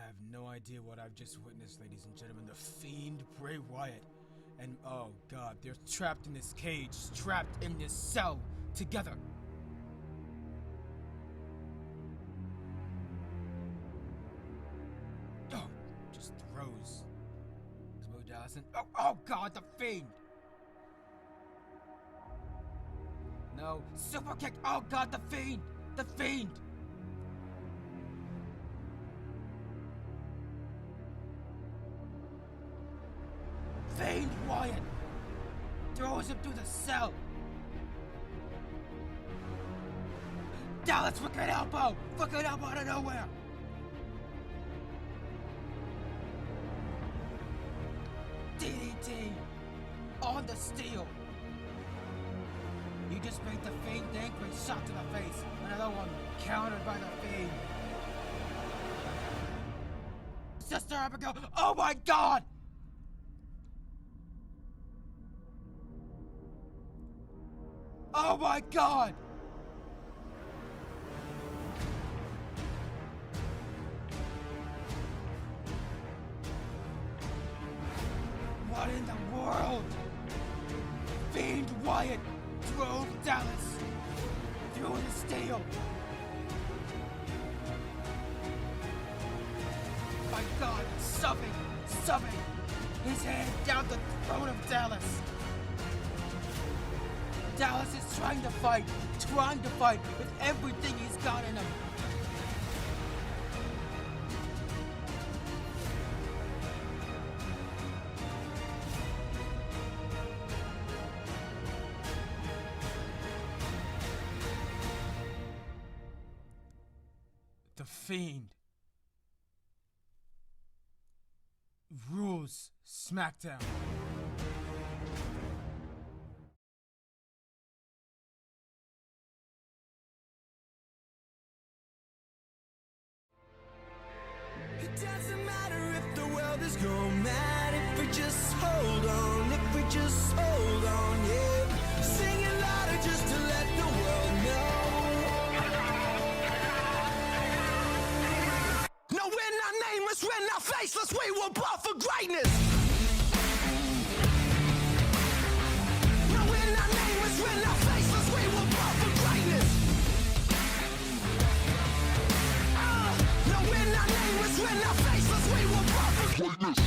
have no idea what I've just witnessed, ladies and gentlemen. The Fiend, Bray Wyatt, and oh god, they're trapped in this cage, trapped in this cell together. Oh, just throws. Bo Dallas and oh god, the Fiend. No, super kick. Oh god, the Fiend, the Fiend. Fiend Wyatt throws him through the cell. Dallas, fucking elbow out of nowhere. DDT on the steel. You just made the Fiend think, but shot to the face. Another one countered by the Fiend. Sister Abigail. Oh my god! Oh my god! What in the world? Fiend Wyatt drove Dallas through the steel. My god, shoving his hand down the throat of Dallas. Dallas is trying to fight with everything he's got in him. The Fiend rules SmackDown. It doesn't matter if the world is going mad, if we just hold on, yeah. Sing it louder just to let the world know. No, we're not nameless, we're not faceless, we were born for greatness. No, we're not nameless, we're not faceless, we were born for greatness. No, we're not nameless, we're not faceless, we were born for greatness.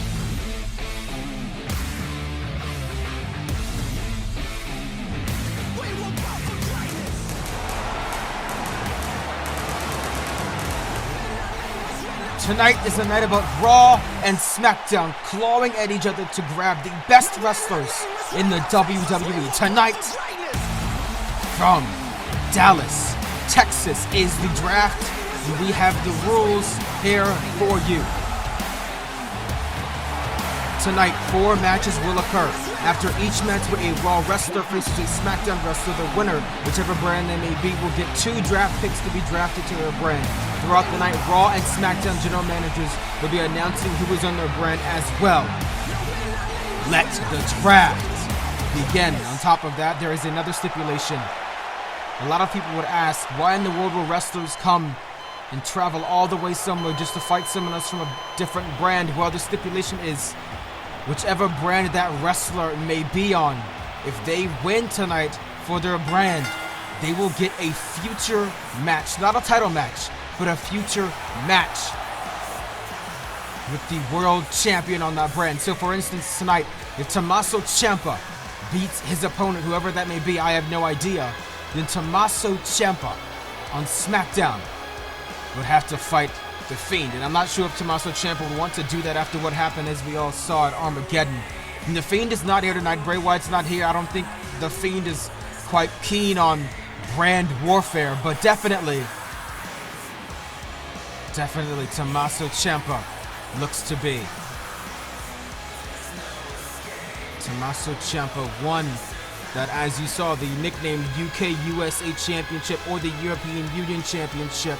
We were born for greatness. Tonight is a night about Raw and SmackDown clawing at each other to grab the best wrestlers in the WWE. Tonight, from Dallas, Texas, is the draft. We have the rules here for you. Tonight, 4 matches will occur. After each match where a Raw wrestler faces a SmackDown wrestler, the winner, whichever brand they may be, will get 2 draft picks to be drafted to their brand. Throughout the night, Raw and SmackDown general managers will be announcing who is on their brand as well. Let the draft begin. On top of that, there is another stipulation. A lot of people would ask, why in the world will wrestlers come and travel all the way somewhere just to fight someone else from a different brand? Well, the stipulation is, whichever brand that wrestler may be on, if they win tonight for their brand, they will get a future match, not a title match, but a future match with the world champion on that brand. So for instance, tonight, if Tommaso Ciampa beats his opponent, whoever that may be, I have no idea, then Tommaso Ciampa on SmackDown would have to fight the Fiend. And I'm not sure if Tommaso Ciampa would want to do that after what happened, as we all saw at Armageddon. And the Fiend is not here tonight. Bray Wyatt's not here. I don't think the Fiend is quite keen on brand warfare, but definitely Tommaso Ciampa looks to be. Tommaso Ciampa won that, as you saw, the nicknamed UK USA Championship or the European Union Championship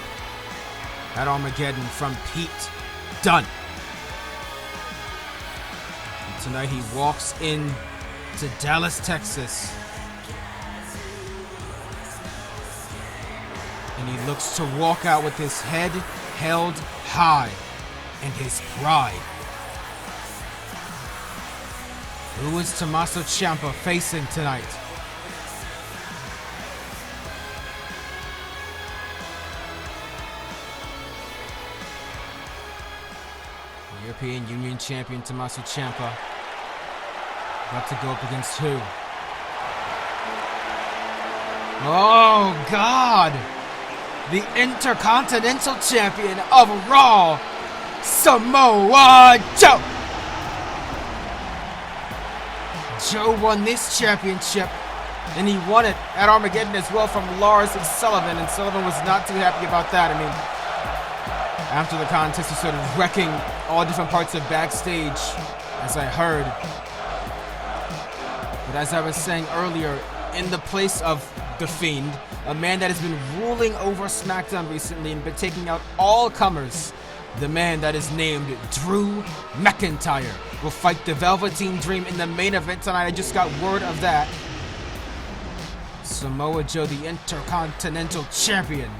at Armageddon from Pete Dunne. And tonight he walks in to Dallas, Texas, and he looks to walk out with his head held high. and his pride. Who is Tommaso Ciampa facing tonight? European Union Champion Tommaso Ciampa about to go up against who? Oh God! The Intercontinental Champion of Raw, Samoa Joe! Joe won this championship, and he won it at Armageddon as well from Lars and Sullivan was not too happy about that. I mean, after the contest, he started wrecking all different parts of backstage, as I heard. But as I was saying earlier, in the place of The Fiend, a man that has been ruling over SmackDown recently and been taking out all comers, the man that is named Drew McIntyre will fight the Velveteen Dream in the main event tonight. I just got word of that. Samoa Joe, the Intercontinental Champion.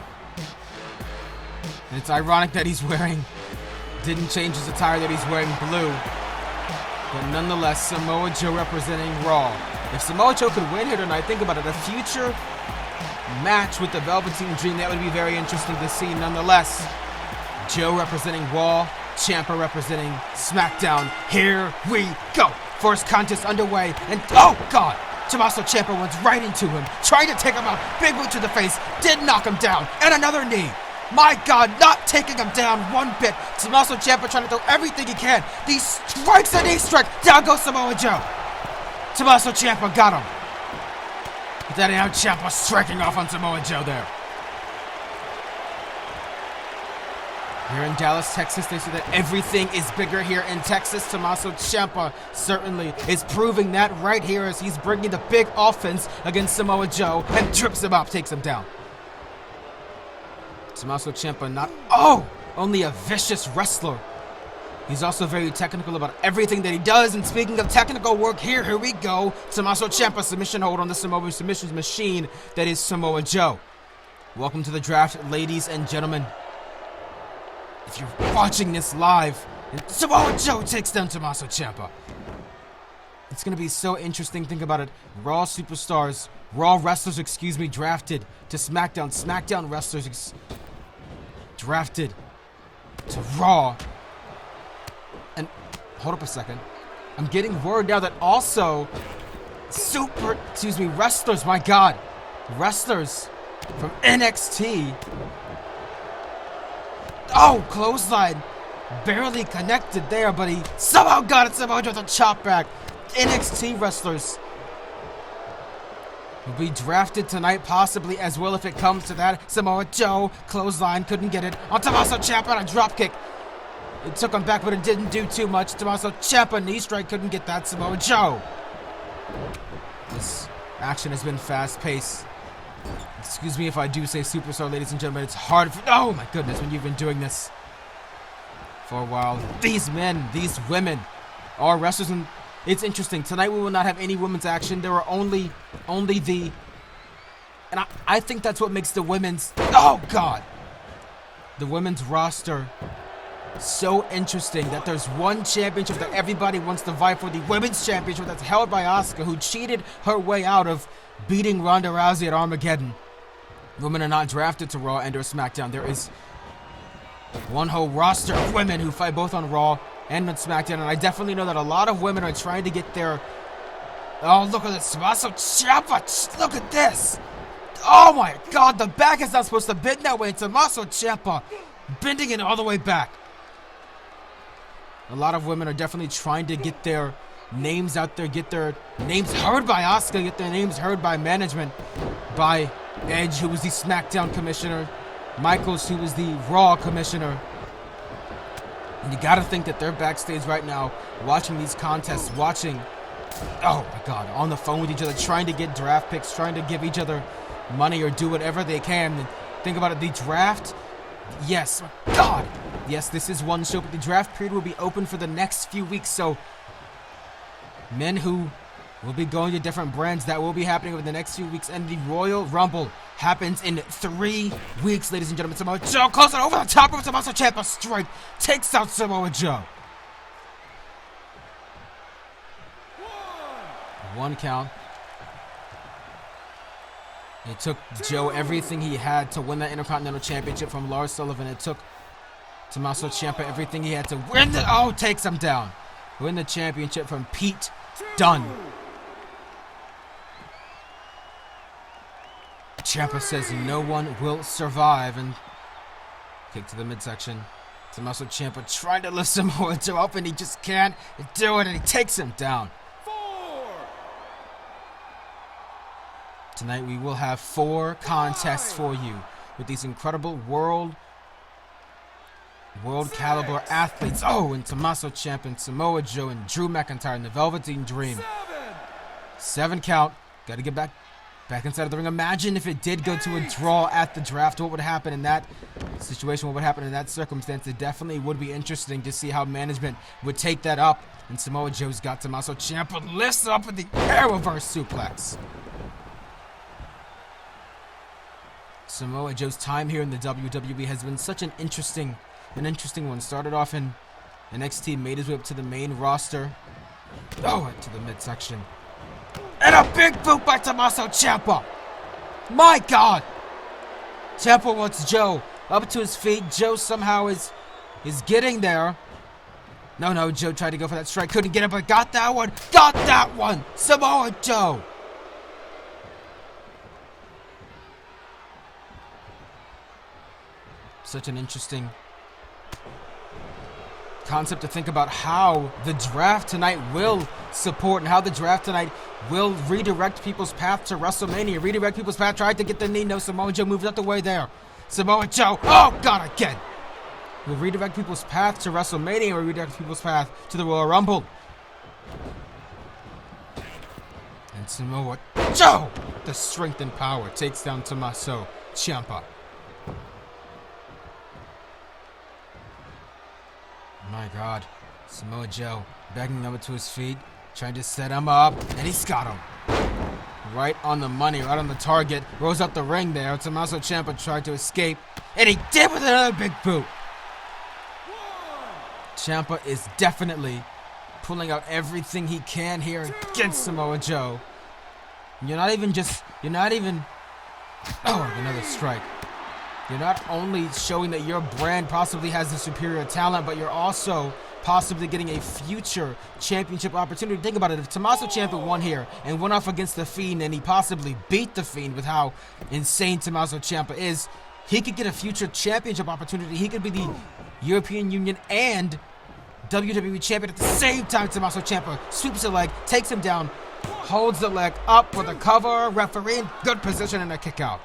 And it's ironic that didn't change his attire, that he's wearing blue. But nonetheless, Samoa Joe representing Raw. If Samoa Joe could win here tonight, think about it, a future match with the Velveteen Dream, that would be very interesting to see nonetheless. Joe representing Raw, Ciampa representing SmackDown. Here we go. First contest underway, and oh God! Tommaso Ciampa runs right into him, trying to take him out. Big boot to the face, did knock him down, and another knee. My God, not taking him down one bit. Tommaso Ciampa trying to throw everything he can. These strikes and knee strike. Down goes Samoa Joe. Tommaso Ciampa got him. But then now Ciampa striking off on Samoa Joe there. Here in Dallas, Texas, they say that everything is bigger here in Texas. Tommaso Ciampa certainly is proving that right here as he's bringing the big offense against Samoa Joe and trips him up, takes him down. Tommaso Ciampa only a vicious wrestler. He's also very technical about everything that he does. And speaking of technical work, here we go. Tommaso Ciampa submission hold on the Samoa submissions machine that is Samoa Joe. Welcome to the draft, ladies and gentlemen. If you're watching this live, and Samoa Joe takes down Tommaso Ciampa. It's going to be so interesting. Think about it. Raw superstars, Raw wrestlers, drafted to SmackDown. SmackDown wrestlers drafted to Raw. And hold up a second. I'm getting word now that also wrestlers, my God. Wrestlers from NXT. Oh, clothesline. Barely connected there, but he somehow got it. Samoa Joe with a chop back. NXT wrestlers will be drafted tonight, possibly as well if it comes to that. Samoa Joe, clothesline, couldn't get it. On Tommaso Ciampa on a dropkick. It took him back, but it didn't do too much. Tommaso Ciampa, knee strike, couldn't get that. Samoa Joe. This action has been fast-paced. Excuse me if I do say superstar, ladies and gentlemen. It's hard oh my goodness, when you've been doing this for a while. These men, these women are wrestlers, and it's interesting. Tonight we will not have any women's action. There are only the... And I think that's what makes the women's... Oh, God! The women's roster so interesting, that there's one championship that everybody wants to vie for, the women's championship that's held by Asuka, who cheated her way out of beating Ronda Rousey at Armageddon. Women are not drafted to Raw and or SmackDown. There is one whole roster of women who fight both on Raw and on SmackDown, and I definitely know that a lot of women are trying to get their... Oh, look at this. Tommaso Ciampa. Look at this. Oh, my God. The back is not supposed to bend that way. Tommaso Ciampa bending it all the way back. A lot of women are definitely trying to get their names out there, get their names heard by Asuka, get their names heard by management, by Edge, who was the SmackDown commissioner, Michaels, who was the Raw commissioner. And you gotta think that they're backstage right now, watching these contests, oh my God, on the phone with each other, trying to get draft picks, trying to give each other money or do whatever they can. And think about it, the draft, yes, God, yes, this is one show, but the draft period will be open for the next few weeks, so men who will be going to different brands, that will be happening over the next few weeks, and the Royal Rumble happens in 3 weeks, ladies and gentlemen. Samoa Joe calls it over the top of Tommaso Ciampa. Strike takes out Samoa Joe. 1 count. It took Joe everything he had to win that Intercontinental Championship from Lars Sullivan. It took Tommaso Ciampa everything he had to win the... Oh, takes him down. Win the championship from Pete Dunne. Ciampa says no one will survive, and kick to the midsection. Tommaso Ciampa trying to lift Samoa Joe up, and he just can't do it, and he takes him down. Tonight we will have 4 contests for you with these incredible world caliber athletes. Oh, and Tommaso Ciampa and Samoa Joe and Drew McIntyre and the Velveteen Dream. 7 count. Got to get back inside of the ring. Imagine if it did go to a draw at the draft. What would happen in that situation? What would happen in that circumstance? It definitely would be interesting to see how management would take that up. And Samoa Joe's got Tommaso Ciampa lifted up in the air reverse suplex. Samoa Joe's time here in the WWE has been such an interesting one. Started off in NXT, made his way up to the main roster. Oh, to the midsection. And a big boot by Tommaso Ciampa. My God. Ciampa wants Joe up to his feet. Joe somehow is getting there. No, Joe tried to go for that strike. Couldn't get it, but got that one. Got that one. Samoa Joe. Such an interesting concept to think about how the draft tonight will support and how the draft tonight will redirect people's path to WrestleMania. Redirect people's path. Tried to get the knee. No, Samoa Joe moved out the way there. Samoa Joe. Oh, God, again. Will redirect people's path to WrestleMania or redirect people's path to the Royal Rumble. And Samoa Joe, the strength and power, takes down Tommaso Ciampa. My God, Samoa Joe begging over to his feet, trying to set him up, and he's got him. Right on the money, right on the target. Rolls up the ring there. Tommaso Ciampa tried to escape, and he did with another big boot. Ciampa is definitely pulling out everything he can here against Samoa Joe. You're not even... Oh, another strike. You're not only showing that your brand possibly has the superior talent, but you're also possibly getting a future championship opportunity. Think about it. If Tommaso Ciampa won here and went off against The Fiend and he possibly beat The Fiend with how insane Tommaso Ciampa is, he could get a future championship opportunity. He could be the European Union and WWE champion at the same time. Tommaso Ciampa sweeps the leg, takes him down, holds the leg up with a cover, referee in good position, and a kick out.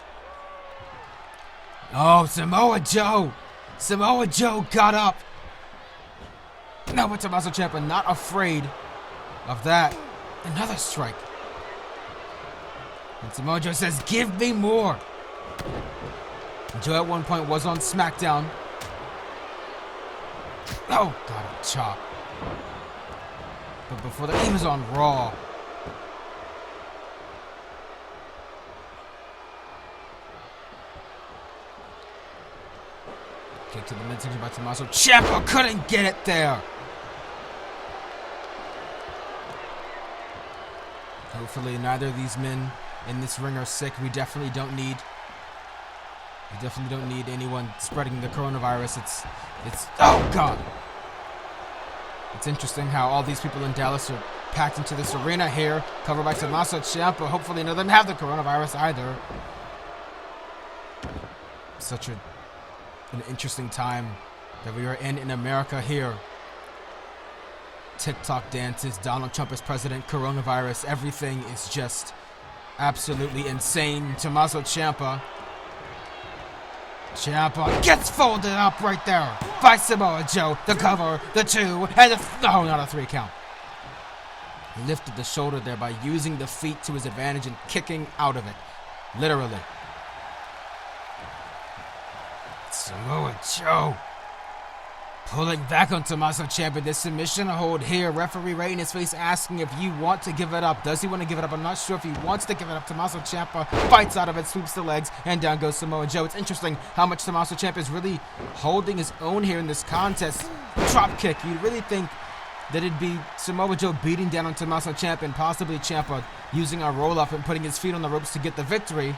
Oh, Samoa Joe. Samoa Joe got up. No, but Tommaso Ciampa not afraid of that. Another strike. And Samoa Joe says, give me more. Joe at one point was on SmackDown. Oh, got a chop. But before that, he was on Raw. Kick to the midsection by Tommaso Ciampa. Couldn't get it there. Hopefully neither of these men in this ring are sick. We definitely don't need anyone spreading the coronavirus. It's oh God. It's interesting how all these people in Dallas are packed into this arena here, covered by Tommaso Ciampa. Hopefully none of them have the coronavirus either. Such an interesting time that we are in America here. TikTok dances, Donald Trump is president, coronavirus, everything is just absolutely insane. Tommaso Ciampa gets folded up right there by Samoa Joe. The cover, the 2, and no, not a 3 count. Lifted the shoulder there by using the feet to his advantage and kicking out of it. Literally. Samoa Joe Pulling back on Tommaso Ciampa, this submission hold here. Referee right in his face asking if you want to give it up. Does he want to give it up? I'm not sure if he wants to give it up. Tommaso Ciampa fights out of it, sweeps the legs, and down goes Samoa Joe. It's interesting how much Tommaso Ciampa is really holding his own here in this contest. Drop kick. You'd really think that it'd be Samoa Joe beating down on Tommaso Ciampa and possibly Ciampa using a roll-up and putting his feet on the ropes to get the victory.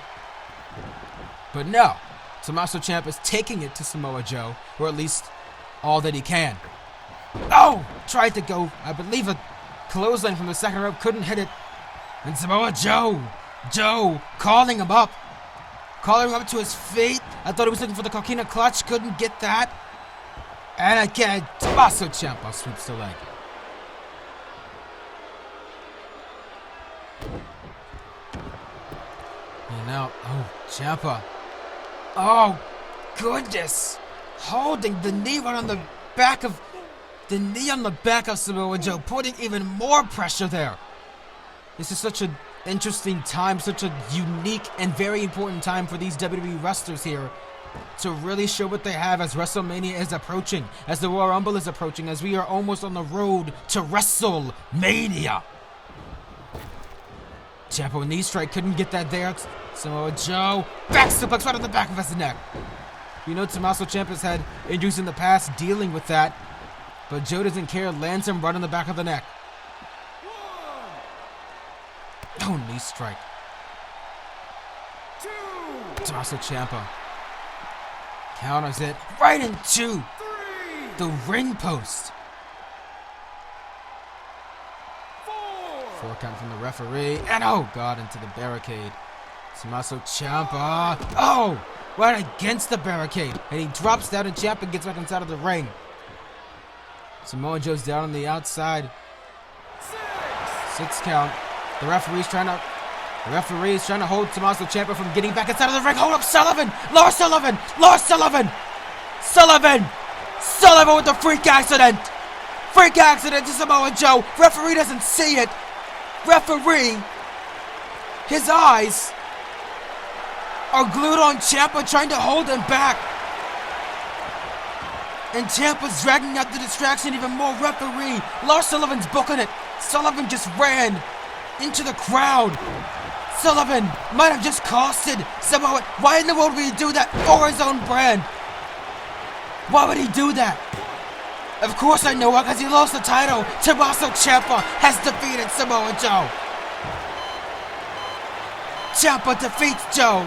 But no. Tommaso Ciampa is taking it to Samoa Joe, or at least all that he can. Oh! Tried to go, I believe, a clothesline from the second rope, couldn't hit it. And Samoa Joe calling him up to his feet. I thought he was looking for the coquina clutch, couldn't get that. And again, Tommaso Ciampa sweeps the leg. And now, Ciampa. Oh, goodness. Holding the knee right on the back of Samoa Joe, putting even more pressure there. This is such an interesting time, such a unique and very important time for these WWE wrestlers here to really show what they have as WrestleMania is approaching, as the Royal Rumble is approaching, as we are almost on the road to WrestleMania. Ciampa knee strike, couldn't get that there. Samoa Joe, back suplex right on the back of his neck. You know Tommaso Ciampa's had injuries in the past dealing with that, but Joe doesn't care, lands him right on the back of the neck. Oh, knee strike. Tommaso Ciampa counters it right into the ring post. 4 count from the referee, and oh god, into the barricade. Tommaso Ciampa, oh, right against the barricade, and he drops down and Ciampa gets back inside of the ring. Samoa Joe's down on the outside. 6 count. The referee is trying to hold Tommaso Ciampa from getting back inside of the ring. Hold up, Sullivan! Lars Sullivan with the freak accident! Freak accident to Samoa Joe. Referee doesn't see it. Referee, his eyes are glued on Ciampa, trying to hold him back. And Ciampa's dragging out the distraction even more. Referee, Lars Sullivan's booking it. Sullivan just ran into the crowd. Sullivan might have just costed Samoa. Why in the world would he do that for his own brand? Why would he do that? Of course I know why, because he lost the title. Tommaso Ciampa has defeated Samoa Joe. Ciampa defeats Joe,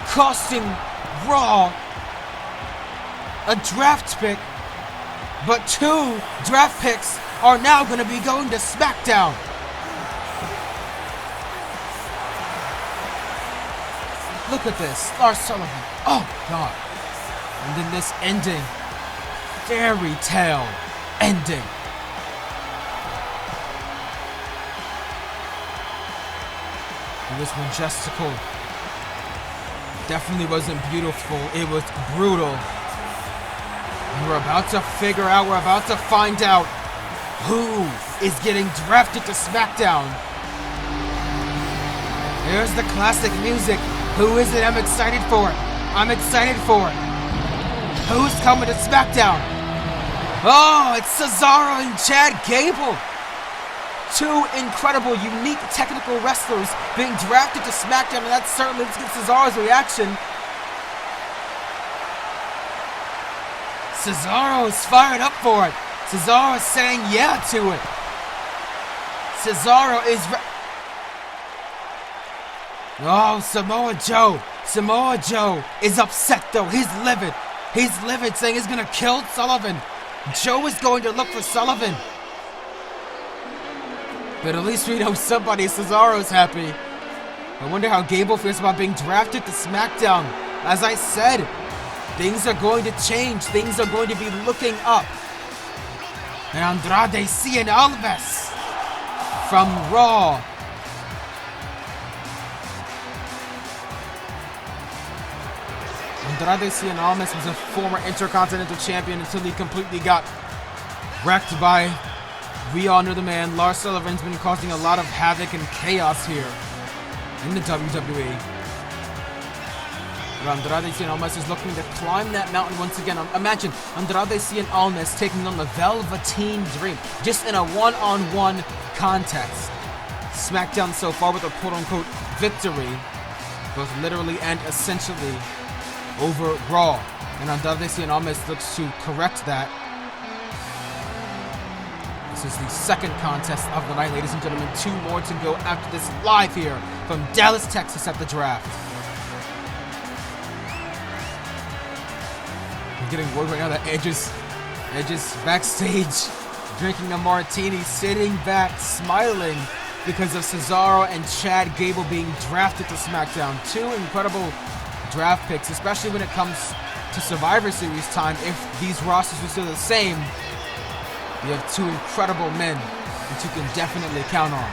costing Raw a draft pick, but 2 draft picks are now going to be going to SmackDown. Look at this, Lars Sullivan. Oh god. And then this ending, fairy tale ending. It was majestical. Definitely wasn't beautiful. It was brutal. And we're about to find out who is getting drafted to SmackDown. Here's the classic music. Who is it? I'm excited for it. Who's coming to SmackDown? Oh, it's Cesaro and Chad Gable. 2 incredible, unique, technical wrestlers being drafted to SmackDown, and that's certainly, let's get Cesaro's reaction. Cesaro is fired up for it. Cesaro is saying yeah to it. Cesaro is Oh, Samoa Joe. Samoa Joe is upset though. He's livid. Saying he's gonna kill Sullivan. Joe is going to look for Sullivan. But at least we know somebody. Cesaro's happy. I wonder how Gable feels about being drafted to SmackDown. As I said, things are going to change. Things are going to be looking up. And Andrade Cien Alves from Raw. Andrade Cien Alves was a former Intercontinental Champion until he completely got wrecked by, we all know the man, Lars Sullivan's been causing a lot of havoc and chaos here in the WWE. Andrade Cien Almas is looking to climb that mountain once again. Imagine Andrade Cien Almas taking on the Velveteen Dream just in a one-on-one contest. SmackDown so far with a quote-unquote victory, both literally and essentially, over Raw. And Andrade Cien Almas looks to correct that. This is the second contest of the night, ladies and gentlemen. 2 more to go after this, live here from Dallas, Texas at the draft. I'm getting word right now that Edge is backstage drinking a martini, sitting back, smiling because of Cesaro and Chad Gable being drafted to SmackDown. 2 incredible draft picks, especially when it comes to Survivor Series time. If these rosters are still the same, you have 2 incredible men that you can definitely count on.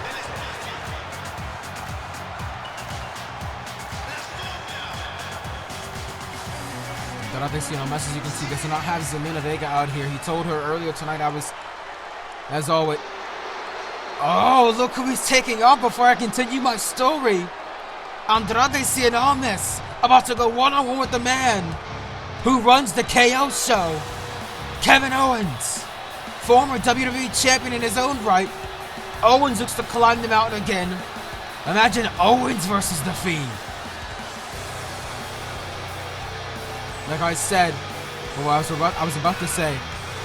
Andrade Cien Almas, as you can see, does not have Zelina Vega out here. He told her earlier tonight I was, as always. Oh, look who he's taking on before I continue my story. Andrade Cien Almas about to go one-on-one with the man who runs the KO show, Kevin Owens, former WWE champion in his own right. Owens looks to climb the mountain again. Imagine Owens versus The Fiend. Like I said, or I was about to say,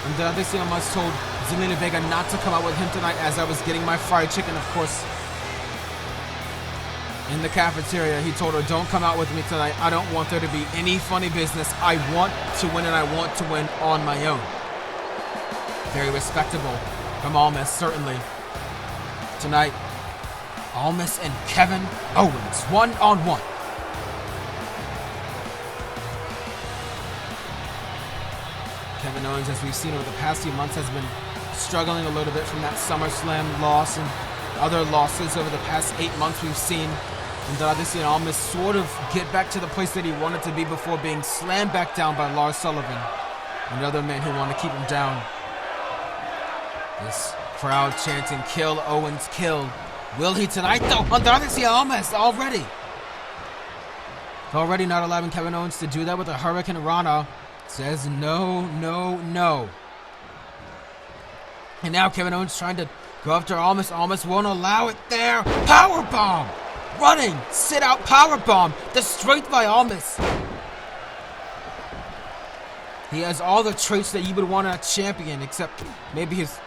Andrade Cien Almas told Zelina Vega not to come out with him tonight as I was getting my fried chicken, of course, in the cafeteria. He told her, don't come out with me tonight. I don't want there to be any funny business. I want to win, and I want to win on my own. Very respectable from Almas, certainly. Tonight, Almas and Kevin Owens, one-on-one. Kevin Owens, as we've seen over the past few months, has been struggling a little bit from that SummerSlam loss and other losses over the past 8 months. We've seen Andrade Cien Almas sort of get back to the place that he wanted to be before being slammed back down by Lars Sullivan, another man who wanted to keep him down. This crowd chanting, "Kill Owens, kill." Will he tonight, though? Andrade Cien Almas already not allowing Kevin Owens to do that with a Hurricane Rana. Says no, no, no. And now Kevin Owens trying to go after Almas. Almas won't allow it there. Powerbomb! Running, sit out powerbomb. The strength by Almas. He has all the traits that you would want in a champion, except maybe his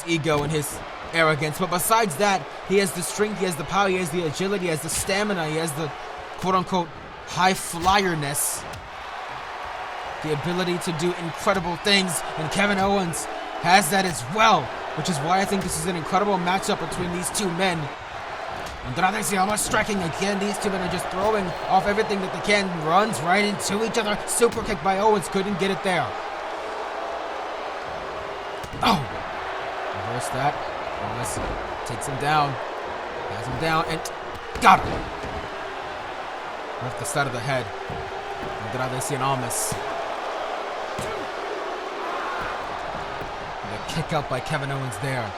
ego and his arrogance. But besides that, he has the strength, he has the power, he has the agility, he has the stamina, he has the quote-unquote high flyerness. The ability to do incredible things, and Kevin Owens has that as well, which is why I think this is an incredible matchup between these 2 men. Andrade Cien Almas striking again. These 2 men are just throwing off everything that they can. Runs right into each other. Super kick by Owens, couldn't get it there. Oh! Reverse that. Owens takes him down. Has him down and got him. Off the side of the head. Andrade Cien Almas. And a kick out by Kevin Owens there.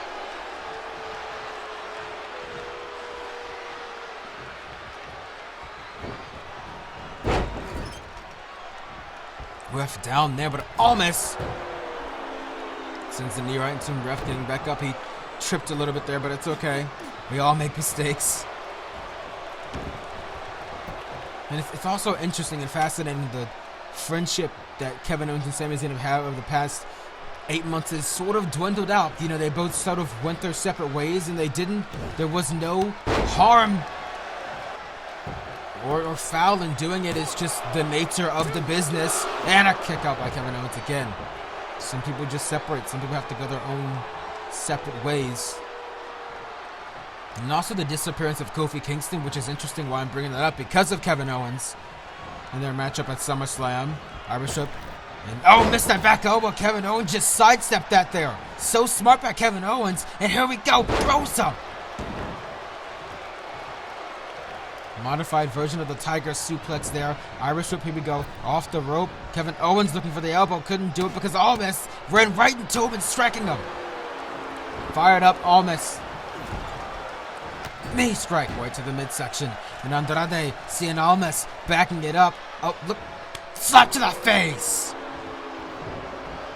Ref down there, but Almas sends the knee right into him. Ref getting back up. He tripped a little bit there, but it's okay. We all make mistakes. And it's also interesting and fascinating the friendship that Kevin Owens and Sami Zayn have had over the past 8 months is sort of dwindled out. You know, they both sort of went their separate ways, and there was no harm or foul in doing it. It's just the nature of the business. And a kick out by Kevin Owens again. Some people just separate. Some people have to go their own separate ways. And also the disappearance of Kofi Kingston, which is interesting why I'm bringing that up, because of Kevin Owens and their matchup at SummerSlam. Irish whip. And oh, missed that back elbow. Kevin Owens just sidestepped that there. So smart by Kevin Owens. And here we go. Throws up. Modified version of the Tiger suplex there. Irish whip, here we go. Off the rope. Kevin Owens looking for the elbow. Couldn't do it because Almas ran right into him and striking him. Fired up Almas. Knee strike right to the midsection. And Andrade Cien Almas backing it up. Oh, look. Slap to the face.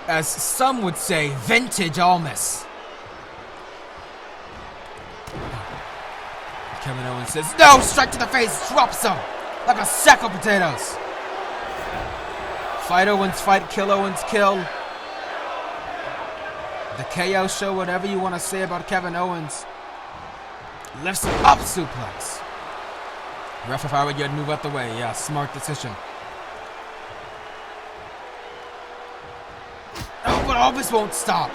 As some would say, vintage Almas. Kevin Owens says, no, strike to the face. Drops him like a sack of potatoes. Fight Owens, fight. Kill Owens, kill. The KO show, whatever you want to say about Kevin Owens. Lifts him up, suplex. Ref, if I were you, I'd move out the way. Yeah, smart decision. Oh, but Almas won't stop.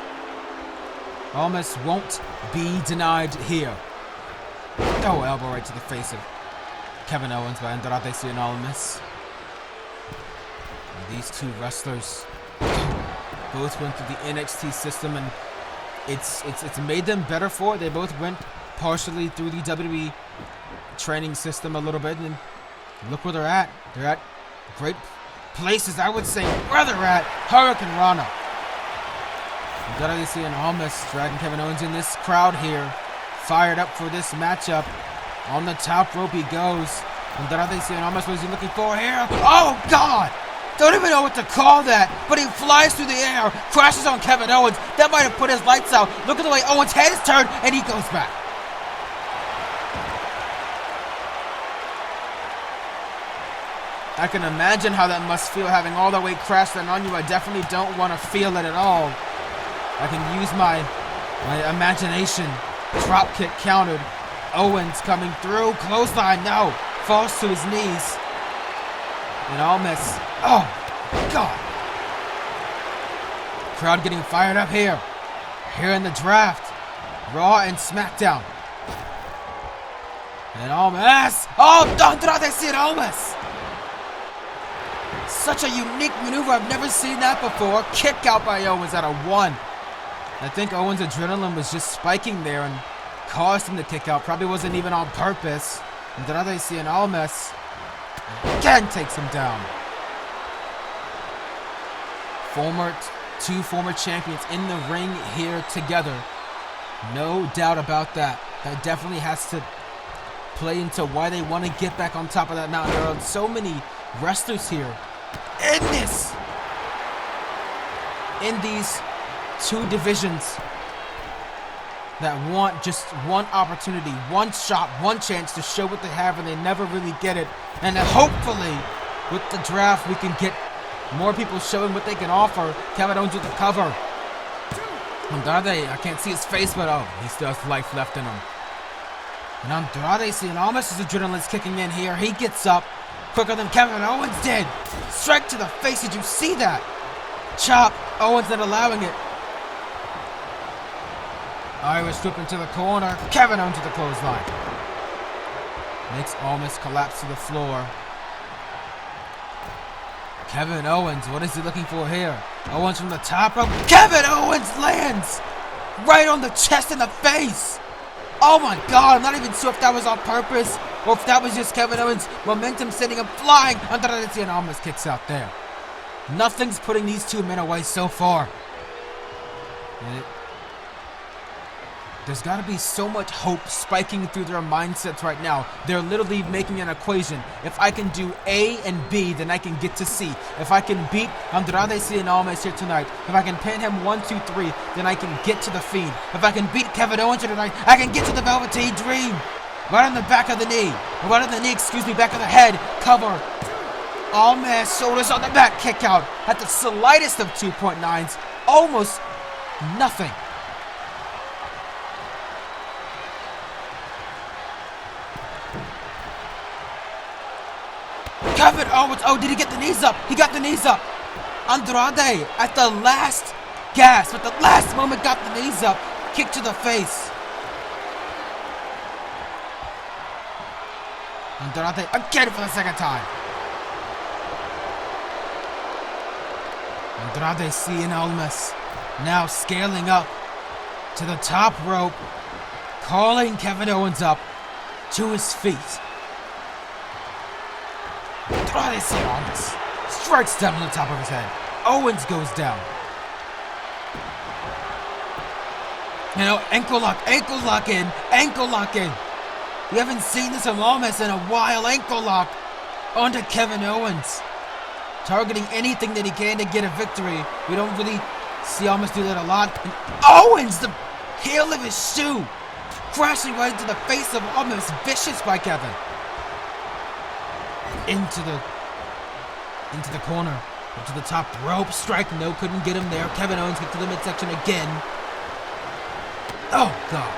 Almas won't be denied here. Oh, elbow right to the face of Kevin Owens by Andrade Cien Almas. And these two wrestlers both went through the NXT system, and it's made them better for it. They both went partially through the WWE training system a little bit, and look where they're at. They're at great places, I would say. Where they're at, Hurricane Rana. Andrade Cien Almas dragging Kevin Owens in this crowd here, fired up for this matchup. On the top rope he goes. Andrade Cien Almas, what is he looking for here? Oh God! Don't even know what to call that, but he flies through the air, crashes on Kevin Owens. That might have put his lights out. Look at the way Owens' head is turned, and he goes back. I can imagine how that must feel, having all that weight crashed on you. I definitely don't want to feel it at all. I can use my imagination. Drop kick countered. Owens coming through. Clothesline, no. Falls to his knees. And Almas, oh, God. Crowd getting fired up here. Here in the draft. Raw and SmackDown. And Almas, oh, Andrade Cien Almas. Such a unique maneuver. I've never seen that before. Kick out by Owens out of 1. I think Owens' adrenaline was just spiking there and caused him to kick out. Probably wasn't even on purpose. Andrade Cien Almas again takes him down. Two former champions in the ring here together. No doubt about that. That definitely has to play into why they want to get back on top of that mountain. There are so many wrestlers here in these two divisions that want just one opportunity, one shot, one chance to show what they have, and they never really get it. And hopefully, with the draft, we can get more people showing what they can offer. Kevin Owens with the cover. Andrade, I can't see his face, but oh, he still has life left in him. And Andrade Cien Almas' adrenaline's kicking in here. He gets up quicker than Kevin Owens did. Strike to the face. Did you see that? Chop. Owens not allowing it. Irish whip into the corner. Kevin Owens to the clothesline. Makes Almas collapse to the floor. Kevin Owens, what is he looking for here? Owens from the top rope. Kevin Owens lands right on the chest and the face. Oh my God, I'm not even sure if that was on purpose or if that was just Kevin Owens' momentum sending him flying. Andrade Cien Almas kicks out there. Nothing's putting these two men away so far. There's got to be so much hope spiking through their mindsets right now. They're literally making an equation. If I can do A and B, then I can get to C. If I can beat Andrade Cien Almas here tonight, if I can pin him 1, 2, 3, then I can get to the Fiend. If I can beat Kevin Owens here tonight, I can get to the Velveteen Dream. Right on the back of the knee. Right on the knee, back of the head. Cover. Almas, shoulders on the back, kick out. At the slightest of 2.9s. Almost nothing. Kevin Owens, oh, did he get the knees up? He got the knees up. Andrade, at the last gasp, at the last moment, got the knees up. Kick to the face. Andrade again for the second time. Andrade Cien Almas now scaling up to the top rope, calling Kevin Owens up to his feet. Andrade Cien Almas strikes down on the top of his head. Owens goes down. You know, ankle lock in, ankle lock in. We haven't seen this from Almas in a while. Ankle lock onto Kevin Owens. Targeting anything that he can to get a victory. We don't really see Almas do that a lot. And Owens, the heel of his shoe, crashing right into the face of Almas. Vicious by Kevin. Into the corner. Up to the top rope. Strike. No, couldn't get him there. Kevin Owens gets to the midsection again. Oh, God.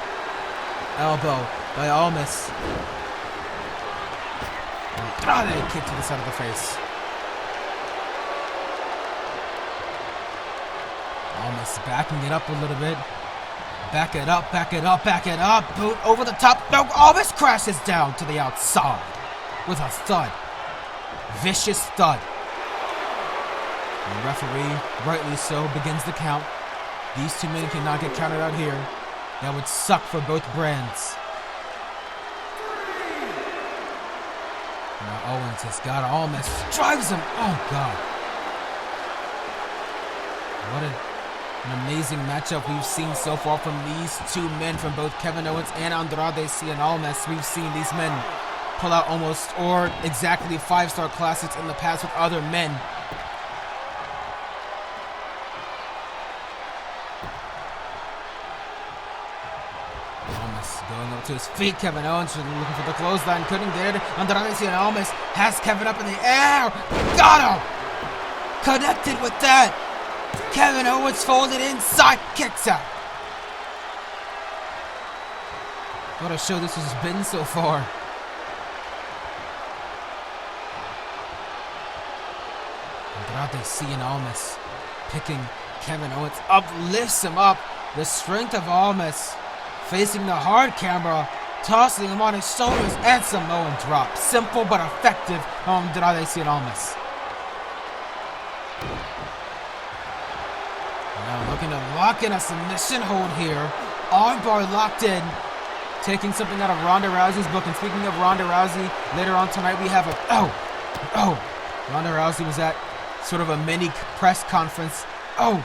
Elbow by Almas. Oh, then a kick to the side of the face. Almas backing it up a little bit. Back it up, back it up, back it up. Boot over the top. No, Almas crashes down to the outside with a thud. Vicious thud. And the referee, rightly so, begins the count. These two men cannot get counted out here. That would suck for both brands. Now Owens has got Almas. Drives him. Oh, God. What an amazing matchup we've seen so far from these two men, from both Kevin Owens and Andrade Cien Almas. We've seen these men pull out almost or exactly 5-star classics in the past with other men. Almas going up to his feet. Kevin Owens looking for the clothesline. Couldn't get it. Andrade Cien Almas has Kevin up in the air. Got him! Connected with that. Kevin Owens folded inside, kicks out. What a show this has been so far. Andrade Cien Almas picking Kevin Owens up, lifts him up. The strength of Almas facing the hard camera, tossing him on his shoulders, and Samoan drop. Simple but effective on Andrade Cien Almas. Now looking to lock in a submission hold here. Armbar locked in. Taking something out of Ronda Rousey's book. And speaking of Ronda Rousey, later on tonight we have Ronda Rousey was at sort of a mini press conference. Oh,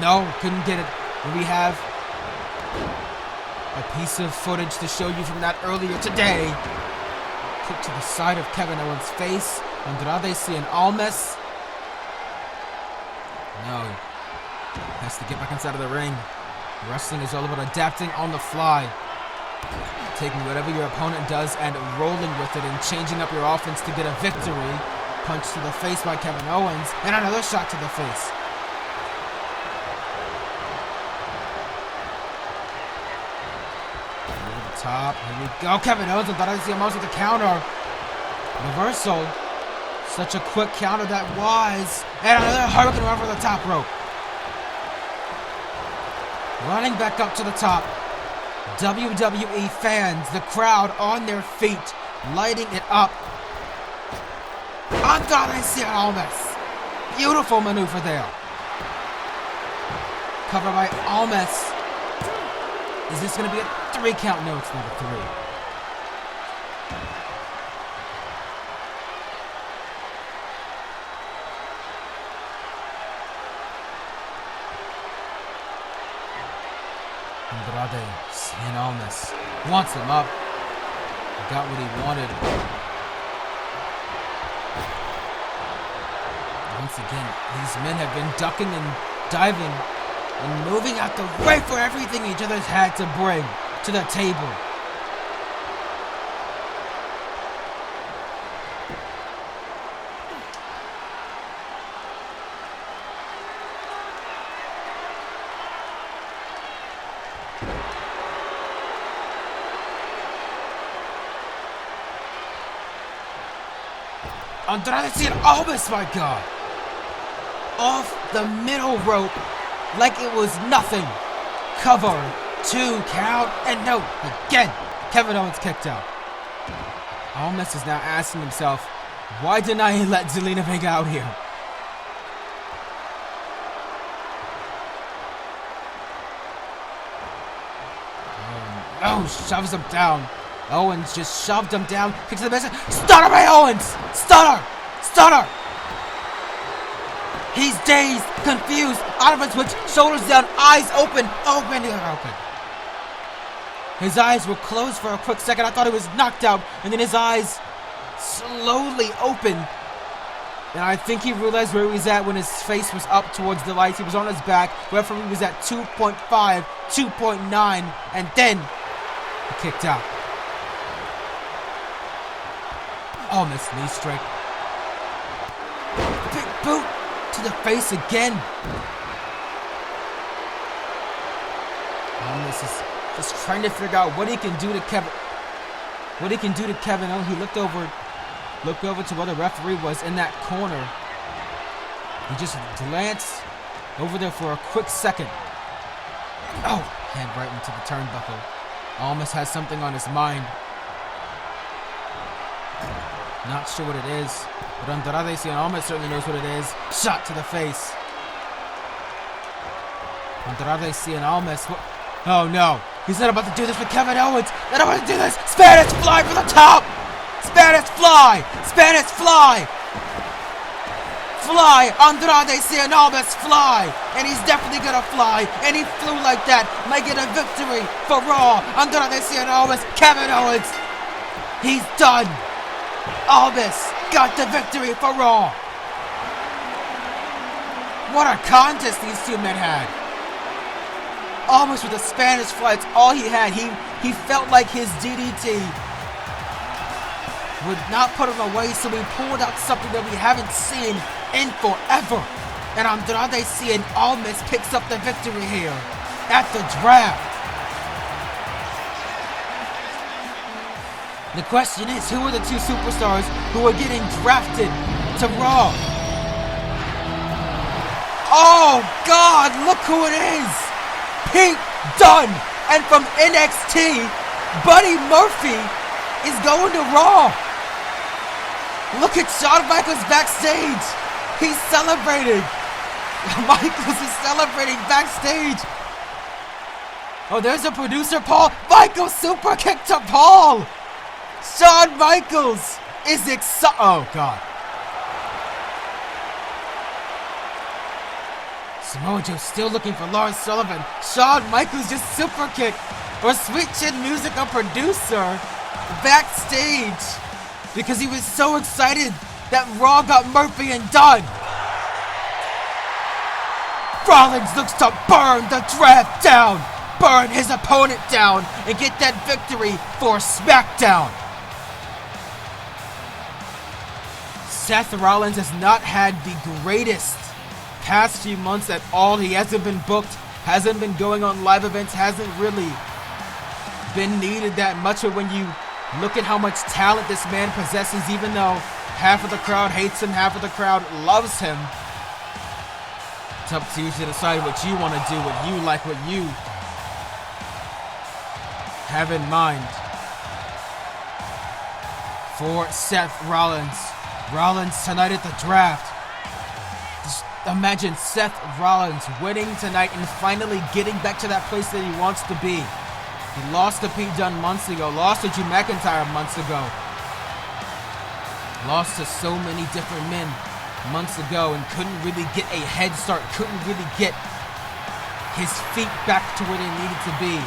no, couldn't get it. And we have a piece of footage to show you from that earlier today. Kick to the side of Kevin Owens' face. Andrade Cien Almas. No. Has to get back inside of the ring. Wrestling is all about adapting on the fly. Taking whatever your opponent does and rolling with it and changing up your offense to get a victory. Punch to the face by Kevin Owens. And another shot to the face. Over the top. Here we go. Kevin Owens and Andrade Cien Almas with the counter. Reversal. Such a quick counter that was. And another hurricane run for the top rope. Running back up to the top. WWE fans, the crowd on their feet, lighting it up. Andrade Cien Almas. Beautiful maneuver there. Cover by Almas. Is this going to be a 3 count? No, it's not a 3. Andrade Cien Almas wants him up. Got what he wanted. Once again, these men have been ducking and diving and moving out the way for everything each other's had to bring to the table. Andrade Cien Almas, my God! Off the middle rope like it was nothing. Cover, 2 count, and no, again, Kevin Owens kicked out. Almas is now asking himself, why didn't I let Zelina Vega out here? Oh, shoves him down. Owens just shoved him down. Kicks to the base. Stunner by Owens! Stunner! Stunner! He's dazed, confused, out of his wits, shoulders down, eyes open. Oh, man, they're open. His eyes were closed for a quick second. I thought he was knocked out, and then his eyes slowly opened. And I think he realized where he was at when his face was up towards the lights. He was on his back. Referee was at 2.5, 2.9, and then he kicked out. Almost knee strike. Big boot to the face again. Almost is just trying to figure out what he can do to Kevin. What he can do to Kevin Owens. He looked over to where the referee was in that corner. He just glanced over there for a quick second. Oh, hand right into the turnbuckle. Almost has something on his mind. Not sure what it is, but Andrade Cien Almas certainly knows what it is. Shot to the face. Andrade Cien Almas. Oh no, he's not about to do this with Kevin Owens. Not about to do this. Spanish fly for the top. Spanish fly. Spanish fly. Fly. Andrade Cien Almas fly. And he's definitely gonna fly. And he flew like that, making a victory for Raw. Andrade Cien Almas, Kevin Owens. He's done. Almas got the victory for Raw. What a contest these two men had. Almost with the Spanish fly, it's all he had. He felt like his DDT would not put him away, so he pulled out something that we haven't seen in forever. And Andrade Cien Almas picks up the victory here at the draft. The question is, who are the two superstars who are getting drafted to Raw? Oh God, look who it is! Pete Dunne! And from NXT, Buddy Murphy is going to Raw. Look at Shawn Michaels backstage. He's celebrating. Michaels is celebrating backstage. Oh, there's a producer, Paul. Michaels super kick to Paul. Shawn Michaels is excited. Oh, God. Samoa Joe still looking for Lars Sullivan. Shawn Michaels just super kick. Or Sweet Chin Music, a producer, backstage because he was so excited that Raw got Murphy and Dunne. Rollins looks to burn the draft down, burn his opponent down, and get that victory for SmackDown. Seth Rollins has not had the greatest past few months at all. He hasn't been booked, hasn't been going on live events, hasn't really been needed that much. But when you look at how much talent this man possesses, even though half of the crowd hates him, half of the crowd loves him, it's up to you to decide what you want to do, what you like, what you have in mind for Seth Rollins. Rollins tonight at the draft. Just imagine Seth Rollins winning tonight and finally getting back to that place that he wants to be. He lost to Pete Dunne months ago, lost to Drew McIntyre months ago, lost to so many different men months ago and couldn't really get a head start, couldn't really get his feet back to where they needed to be.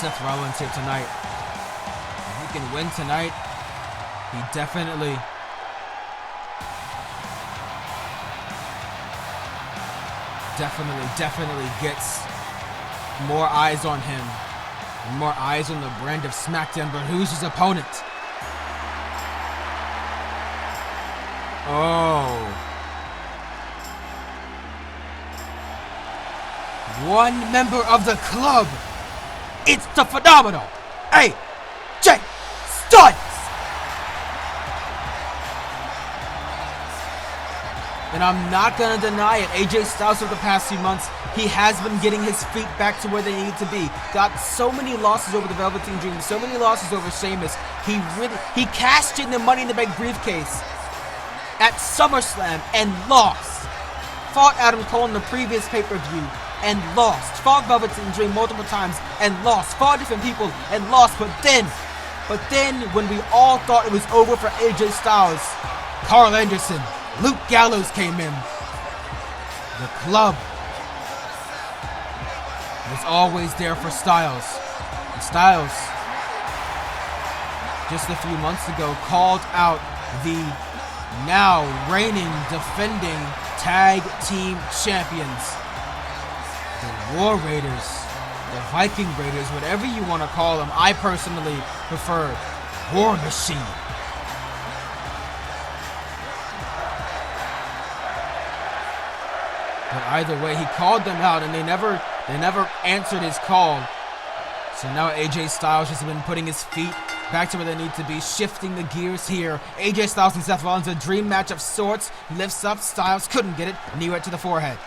Seth Rollins here tonight. If he can win tonight, he definitely gets more eyes on him and more eyes on the brand of SmackDown. But who's his opponent? Oh, one member of the club. It's the phenomenal AJ Styles! And I'm not going to deny it. AJ Styles over the past few months, he has been getting his feet back to where they need to be. Got so many losses over the Velveteen Dream, so many losses over Sheamus. He cashed in the Money in the Bank briefcase at SummerSlam and lost. Fought Adam Cole in the previous pay-per-view and lost. Fought Velveteen Dream multiple times and lost. Fought different people and lost. But then But then, when we all thought it was over for AJ Styles, Carl Anderson, Luke Gallows came in. The club was always there for Styles. And Styles, just a few months ago, called out the now reigning, defending tag team champions, the War Raiders, the Viking Raiders, whatever you want to call them. I personally prefer War Machine. But either way, he called them out, and they never answered his call. So now AJ Styles just been putting his feet back to where they need to be, shifting the gears here. AJ Styles and Seth Rollins, a dream match of sorts. Lifts up, Styles couldn't get it. Knee right to the forehead.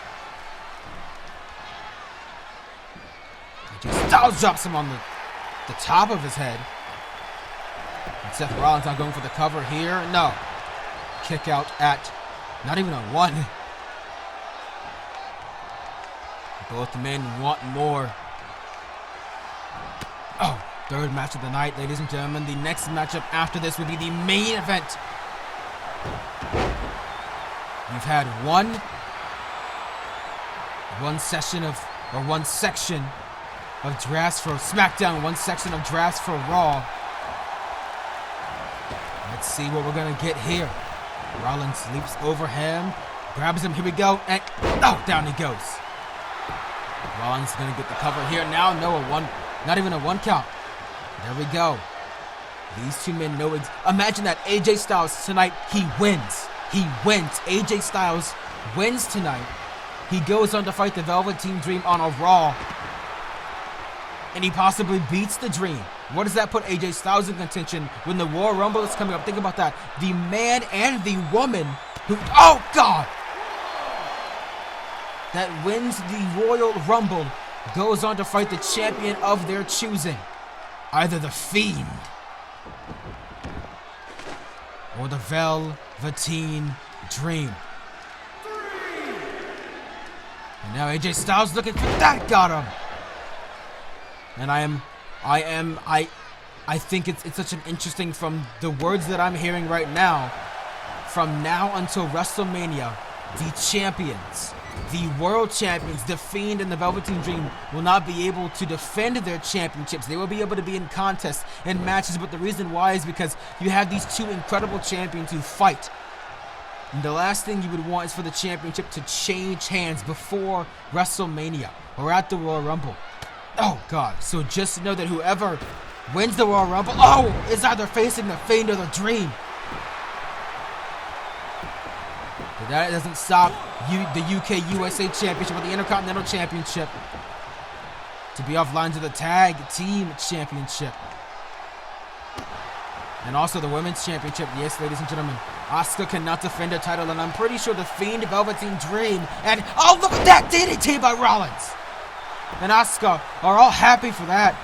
AJ Styles drops him on the top of his head. And Seth Rollins not going for the cover here. No. Kick out at not even a 1. Both men want more. Oh, third match of the night, ladies and gentlemen. The next matchup after this will be the main event. We've had one section of drafts for SmackDown, one section of drafts for Raw. Let's see what we're gonna get here. Rollins leaps over him, grabs him. Here we go, and oh, down he goes. Rollins is gonna get the cover here. Now, not even a 1 count. There we go. These two men know imagine that AJ Styles tonight, he wins. He wins. AJ Styles wins tonight. He goes on to fight the Velveteen Dream on a Raw. And he possibly beats the Dream. What does that put AJ Styles in contention when the Royal Rumble is coming up? Think about that. The man and the woman who, oh God! That wins the Royal Rumble goes on to fight the champion of their choosing. Either the Fiend or the Velveteen Dream. And now AJ Styles looking for that, got him. And I think it's such an interesting, from the words that I'm hearing right now, from now until WrestleMania, the champions, the world champions, the Fiend and the Velveteen Dream, will not be able to defend their championships. They will be able to be in contests and matches, but the reason why is because you have these two incredible champions who fight. And the last thing you would want is for the championship to change hands before WrestleMania or at the Royal Rumble. Oh God, so just know that whoever wins the Royal Rumble, is either facing the Fiend or the Dream. But that doesn't stop the UK USA Championship or the Intercontinental Championship to be offline to the Tag Team Championship. And also the Women's Championship. Yes, ladies and gentlemen, Asuka cannot defend her title, and I'm pretty sure the Fiend, Velveteen Dream, and oh, look at that DDT by Rollins! And Asuka are all happy for that.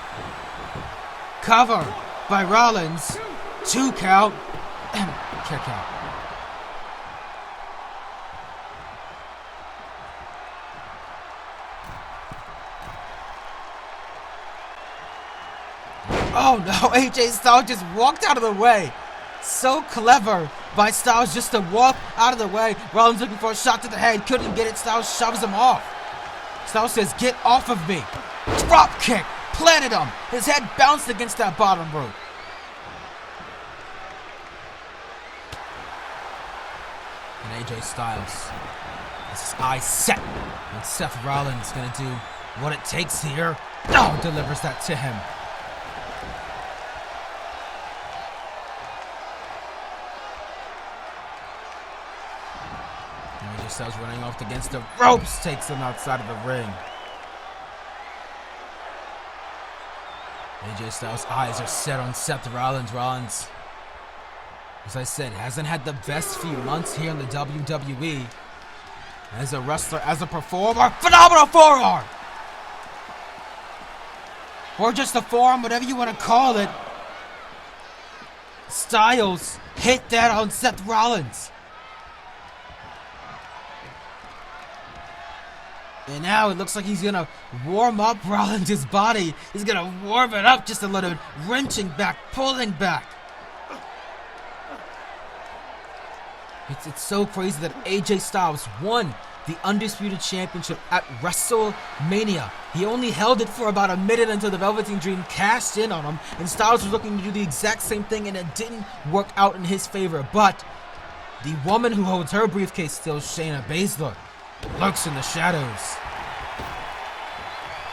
Cover by Rollins. 2 count. And kick out. Oh no, AJ Styles just walked out of the way. So clever by Styles just to walk out of the way. Rollins looking for a shot to the head, couldn't get it. Styles shoves him off. Styles says, "Get off of me." Drop kick, planted him. His head bounced against that bottom rope. And AJ Styles has his eyes set. And Seth Rollins gonna do what it takes here. Oh, delivers that to him. AJ Styles running off against the ropes, takes him outside of the ring. AJ Styles' eyes are set on Seth Rollins. Rollins, as I said, hasn't had the best few months here in the WWE. As a wrestler, as a performer, phenomenal forearm! Or just a forearm, whatever you want to call it. Styles hit that on Seth Rollins. And now it looks like he's gonna warm up Rollins' body. He's gonna warm it up just a little bit, wrenching back, pulling back. It's so crazy that AJ Styles won the Undisputed Championship at WrestleMania. He only held it for about a minute until the Velveteen Dream cashed in on him, and Styles was looking to do the exact same thing, and it didn't work out in his favor. But the woman who holds her briefcase still, Shayna Baszler, lurks in the shadows.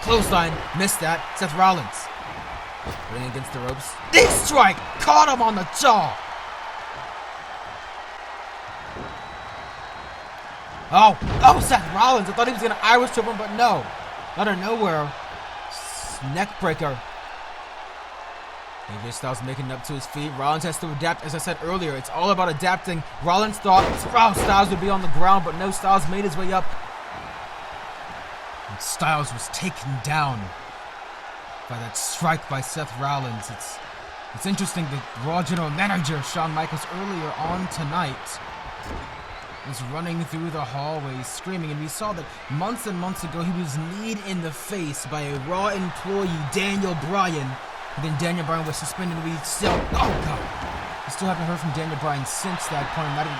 Clothesline, missed that. Seth Rollins running against the ropes. Knee strike, caught him on the jaw. Oh, Seth Rollins. I thought he was going to Irish whip him, but no. Out of nowhere. Neck breaker. AJ Styles making it up to his feet. Rollins has to adapt. As I said earlier, it's all about adapting. Rollins thought Styles would be on the ground, but no, Styles made his way up. And Styles was taken down by that strike by Seth Rollins. It's interesting that Raw General Manager Shawn Michaels earlier on tonight was running through the hallways screaming, and we saw that months and months ago he was kneed in the face by a Raw employee, Daniel Bryan. And then Daniel Bryan was suspended, and we still, we still haven't heard from Daniel Bryan since that point. Not even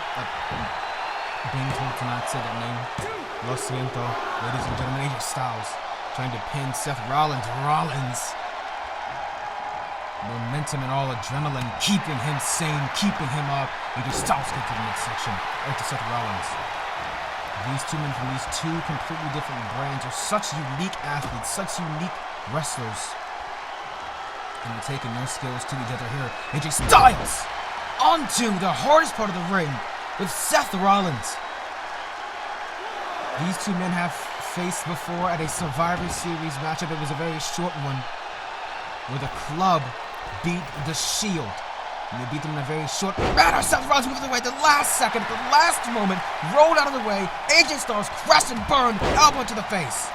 being told to not say that name. Lo siento, ladies and gentlemen. AJ Styles trying to pin Seth Rollins. Momentum and all adrenaline, keeping him sane, keeping him up. AJ Styles gets to the midsection, right to Seth Rollins. These two men from these two completely different brands are such unique athletes, such unique wrestlers. And they're taking their skills to each other here. AJ Styles onto the hardest part of the ring with Seth Rollins. These two men have faced before at a Survivor Series matchup. It was a very short one, where the club beat the Shield. And they beat them in a very short manner. Seth Rollins moved away at the last second, at the last moment, rolled out of the way. AJ Styles crashed and burned, elbow to the face.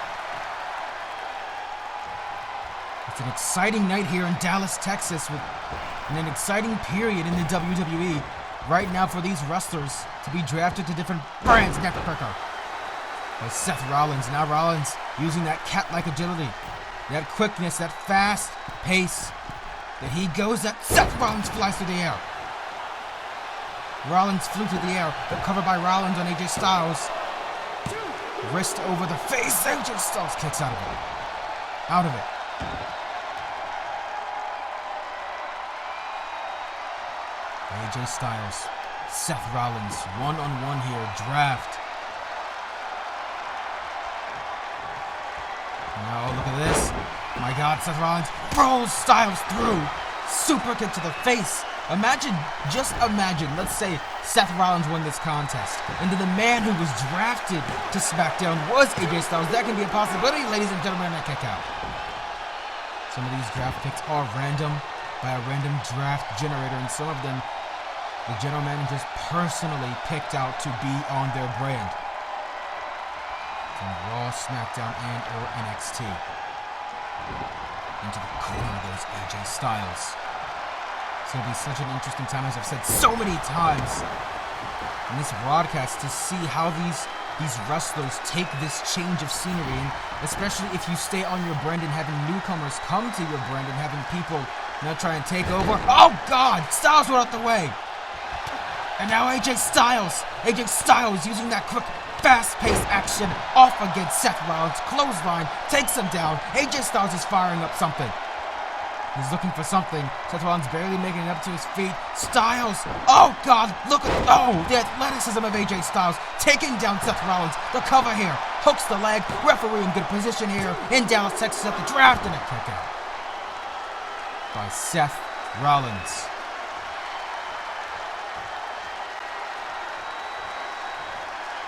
It's an exciting night here in Dallas, Texas, and an exciting period in the WWE right now for these wrestlers to be drafted to different brands. Neck breaker by Seth Rollins. Now Rollins using that cat-like agility, that quickness, that fast pace. That he goes, that Seth Rollins flies through the air. Rollins flew through the air, but covered by Rollins on AJ Styles. Wrist over the face. AJ Styles kicks out of it. Out of it. AJ Styles, Seth Rollins, one-on-one here, draft. Now look at this. My God, Seth Rollins rolls Styles through. Super kick to the face. Just imagine, let's say Seth Rollins won this contest, and then the man who was drafted to SmackDown was AJ Styles. That can be a possibility, ladies and gentlemen, that kick out. Some of these draft picks are random, by a random draft generator, and some of them the general managers personally picked out to be on their brand. From Raw, SmackDown, and or NXT. Into the corner goes AJ Styles. It's going to be such an interesting time, as I've said so many times in this broadcast, to see how these wrestlers take this change of scenery, and especially if you stay on your brand and having newcomers come to your brand and having people try and take over. Oh God, Styles went out the way. And now AJ Styles using that quick, fast-paced action off against Seth Rollins. Clothesline takes him down. AJ Styles is firing up something. He's looking for something. Seth Rollins barely making it up to his feet. Styles, oh God, look at, the athleticism of AJ Styles taking down Seth Rollins. The cover here, hooks the leg. Referee in good position here in Dallas, Texas at the draft, and a kick out by Seth Rollins.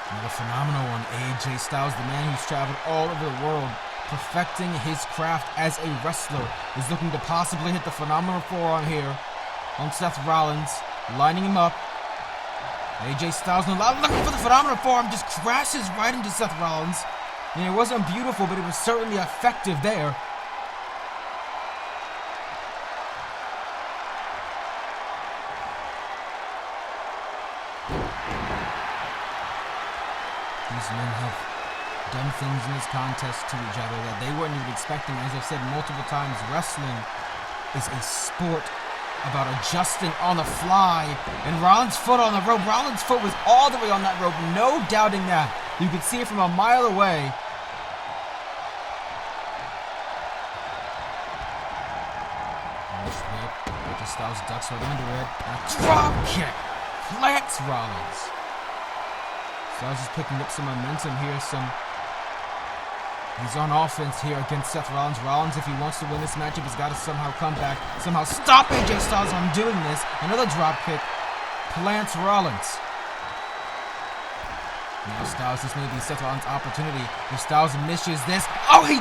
Another phenomenal one, AJ Styles, the man who's traveled all over the world, perfecting his craft as a wrestler, is looking to possibly hit the phenomenal forearm here on Seth Rollins, lining him up. AJ Styles, looking for the phenomenal forearm, just crashes right into Seth Rollins. And it wasn't beautiful, but it was certainly effective there. These men have done things in this contest to each other that they weren't even expecting. As I've said multiple times, wrestling is a sport about adjusting on the fly. And Rollins' foot on the rope. Rollins' foot was all the way on that rope, no doubting that. You could see it from a mile away. AJ Styles ducks right under it. And a drop kick plants Rollins. Styles is picking up some momentum here. He's on offense here against Seth Rollins. Rollins, if he wants to win this matchup, has got to somehow come back, somehow stop AJ Styles from doing this. Another drop kick plants Rollins. Now Styles, this may be Seth Rollins' opportunity. If Styles misses this, he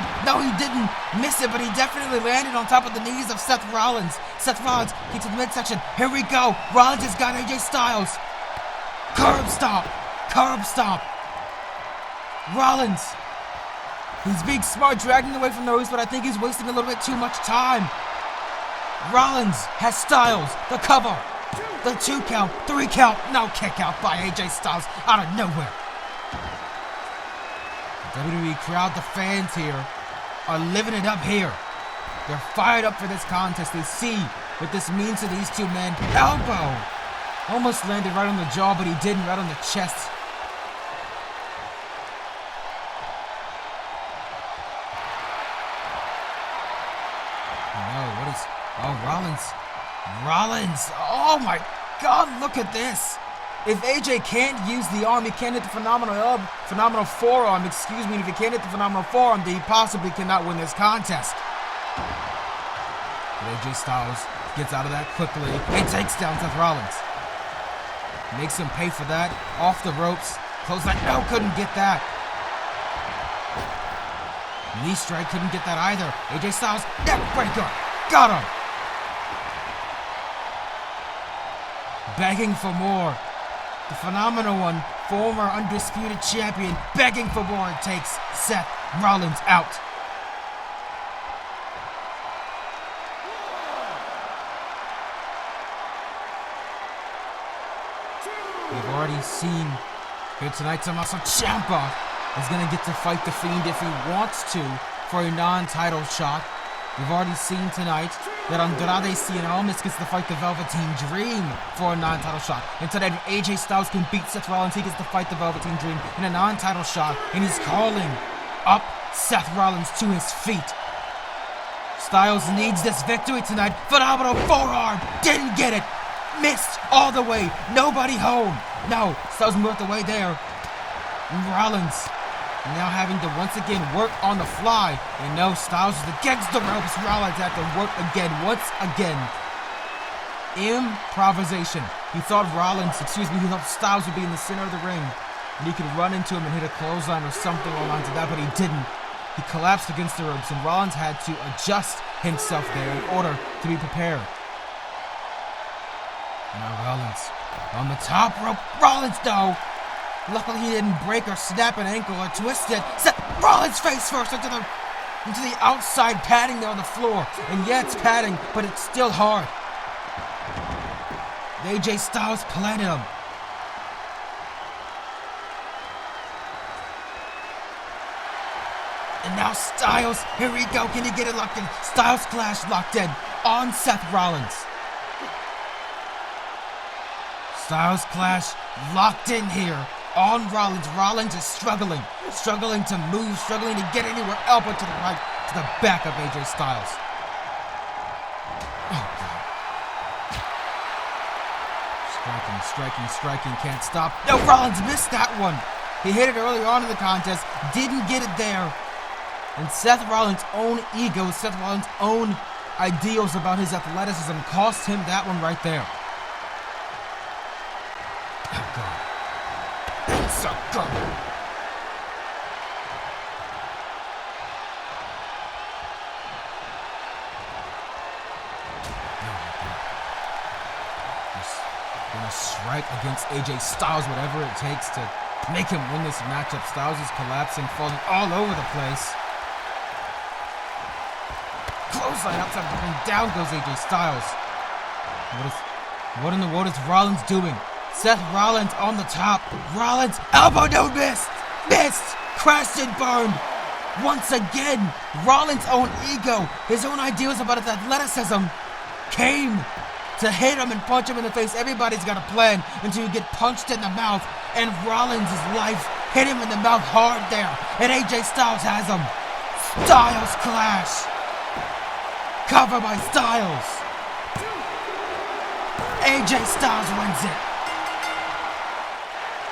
didn't miss it, but he definitely landed on top of the knees of Seth Rollins. Seth Rollins gets to the midsection. Here we go. Rollins has got AJ Styles. Curb stomp. Rollins. He's being smart, dragging away from those, but I think he's wasting a little bit too much time. Rollins has Styles. The cover. The 2 count, 3 count, no kick out by AJ Styles out of nowhere. The WWE crowd, the fans here, are living it up here. They're fired up for this contest. They see what this means to these two men. Elbow! Almost landed right on the jaw, but he didn't, right on the chest. Rollins. Oh my God, look at this. If AJ can't use the arm, he can't hit the phenomenal forearm, if he can't hit the phenomenal forearm, then he possibly cannot win this contest. But AJ Styles gets out of that quickly and takes down Seth Rollins. Makes him pay for that. Off the ropes. Clothesline. No, couldn't get that. Knee strike, couldn't get that either. AJ Styles, neck breaker. Got him. Begging for more. The phenomenal one, former undisputed champion, begging for more, and takes Seth Rollins out. We've already seen here tonight Tommaso Ciampa is going to get to fight The Fiend if he wants to for a non-title shot. We've already seen tonight that Andrade Cien Almas gets to fight the Velveteen Dream for a non-title shot. And tonight, if AJ Styles can beat Seth Rollins, he gets to fight the Velveteen Dream in a non-title shot. And he's calling up Seth Rollins to his feet. Styles needs this victory tonight. Phenomenal forearm. Didn't get it. Missed all the way. Nobody home. No, Styles moved away there. And Rollins now having to once again work on the fly. And no, Styles is against the ropes. Rollins had to work again, once again. Improvisation. He thought Styles would be in the center of the ring, and he could run into him and hit a clothesline or something along lines of that, but he didn't. He collapsed against the ropes, and Rollins had to adjust himself there in order to be prepared. Now Rollins on the top rope. Rollins, though. Luckily, he didn't break or snap an ankle or twist it. Set Rollins face first into the outside padding there on the floor. And yeah, it's padding, but it's still hard. AJ Styles planted him. And now Styles, here we go. Can he get it locked in? Styles Clash locked in on Seth Rollins. Styles Clash locked in here on Rollins. Rollins is struggling to move, struggling to get anywhere. Elbow to the right, to the back of AJ Styles. Oh, God. Striking, can't stop. No, Rollins missed that one. He hit it early on in the contest, didn't get it there. And Seth Rollins' own ego, Seth Rollins' own ideals about his athleticism cost him that one right there. Oh, God. It's so good. Just gonna strike against AJ Styles, whatever it takes to make him win this matchup. Styles is collapsing, falling all over the place. Clothesline outside the ring, down goes AJ Styles. What in the world is Rollins doing? Seth Rollins on the top. Rollins, elbow, no, missed. crashed and burned. Once again, Rollins' own ego, his own ideas about his athleticism came to hit him and punch him in the face. Everybody's got a plan until you get punched in the mouth, and Rollins' life hit him in the mouth hard there, and AJ Styles has him. Styles clash. Cover by Styles. AJ Styles wins it.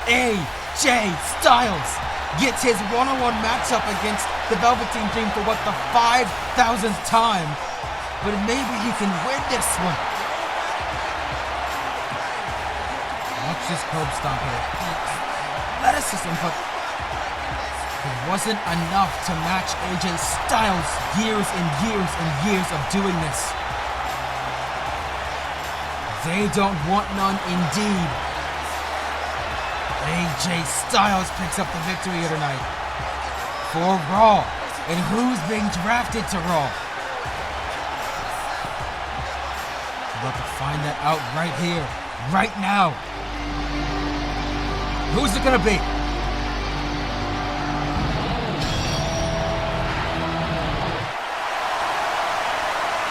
AJ Styles gets his one-on-one matchup against the Velveteen Dream for what, the 5,000th time. But maybe he can win this one. Watch this curb stomp here. Athleticism, but it wasn't enough to match AJ Styles' years and years and years of doing this. They don't want none indeed. AJ Styles picks up the victory here tonight for Raw. And who's being drafted to Raw? We're about to find that out right here, right now. Who's it gonna be?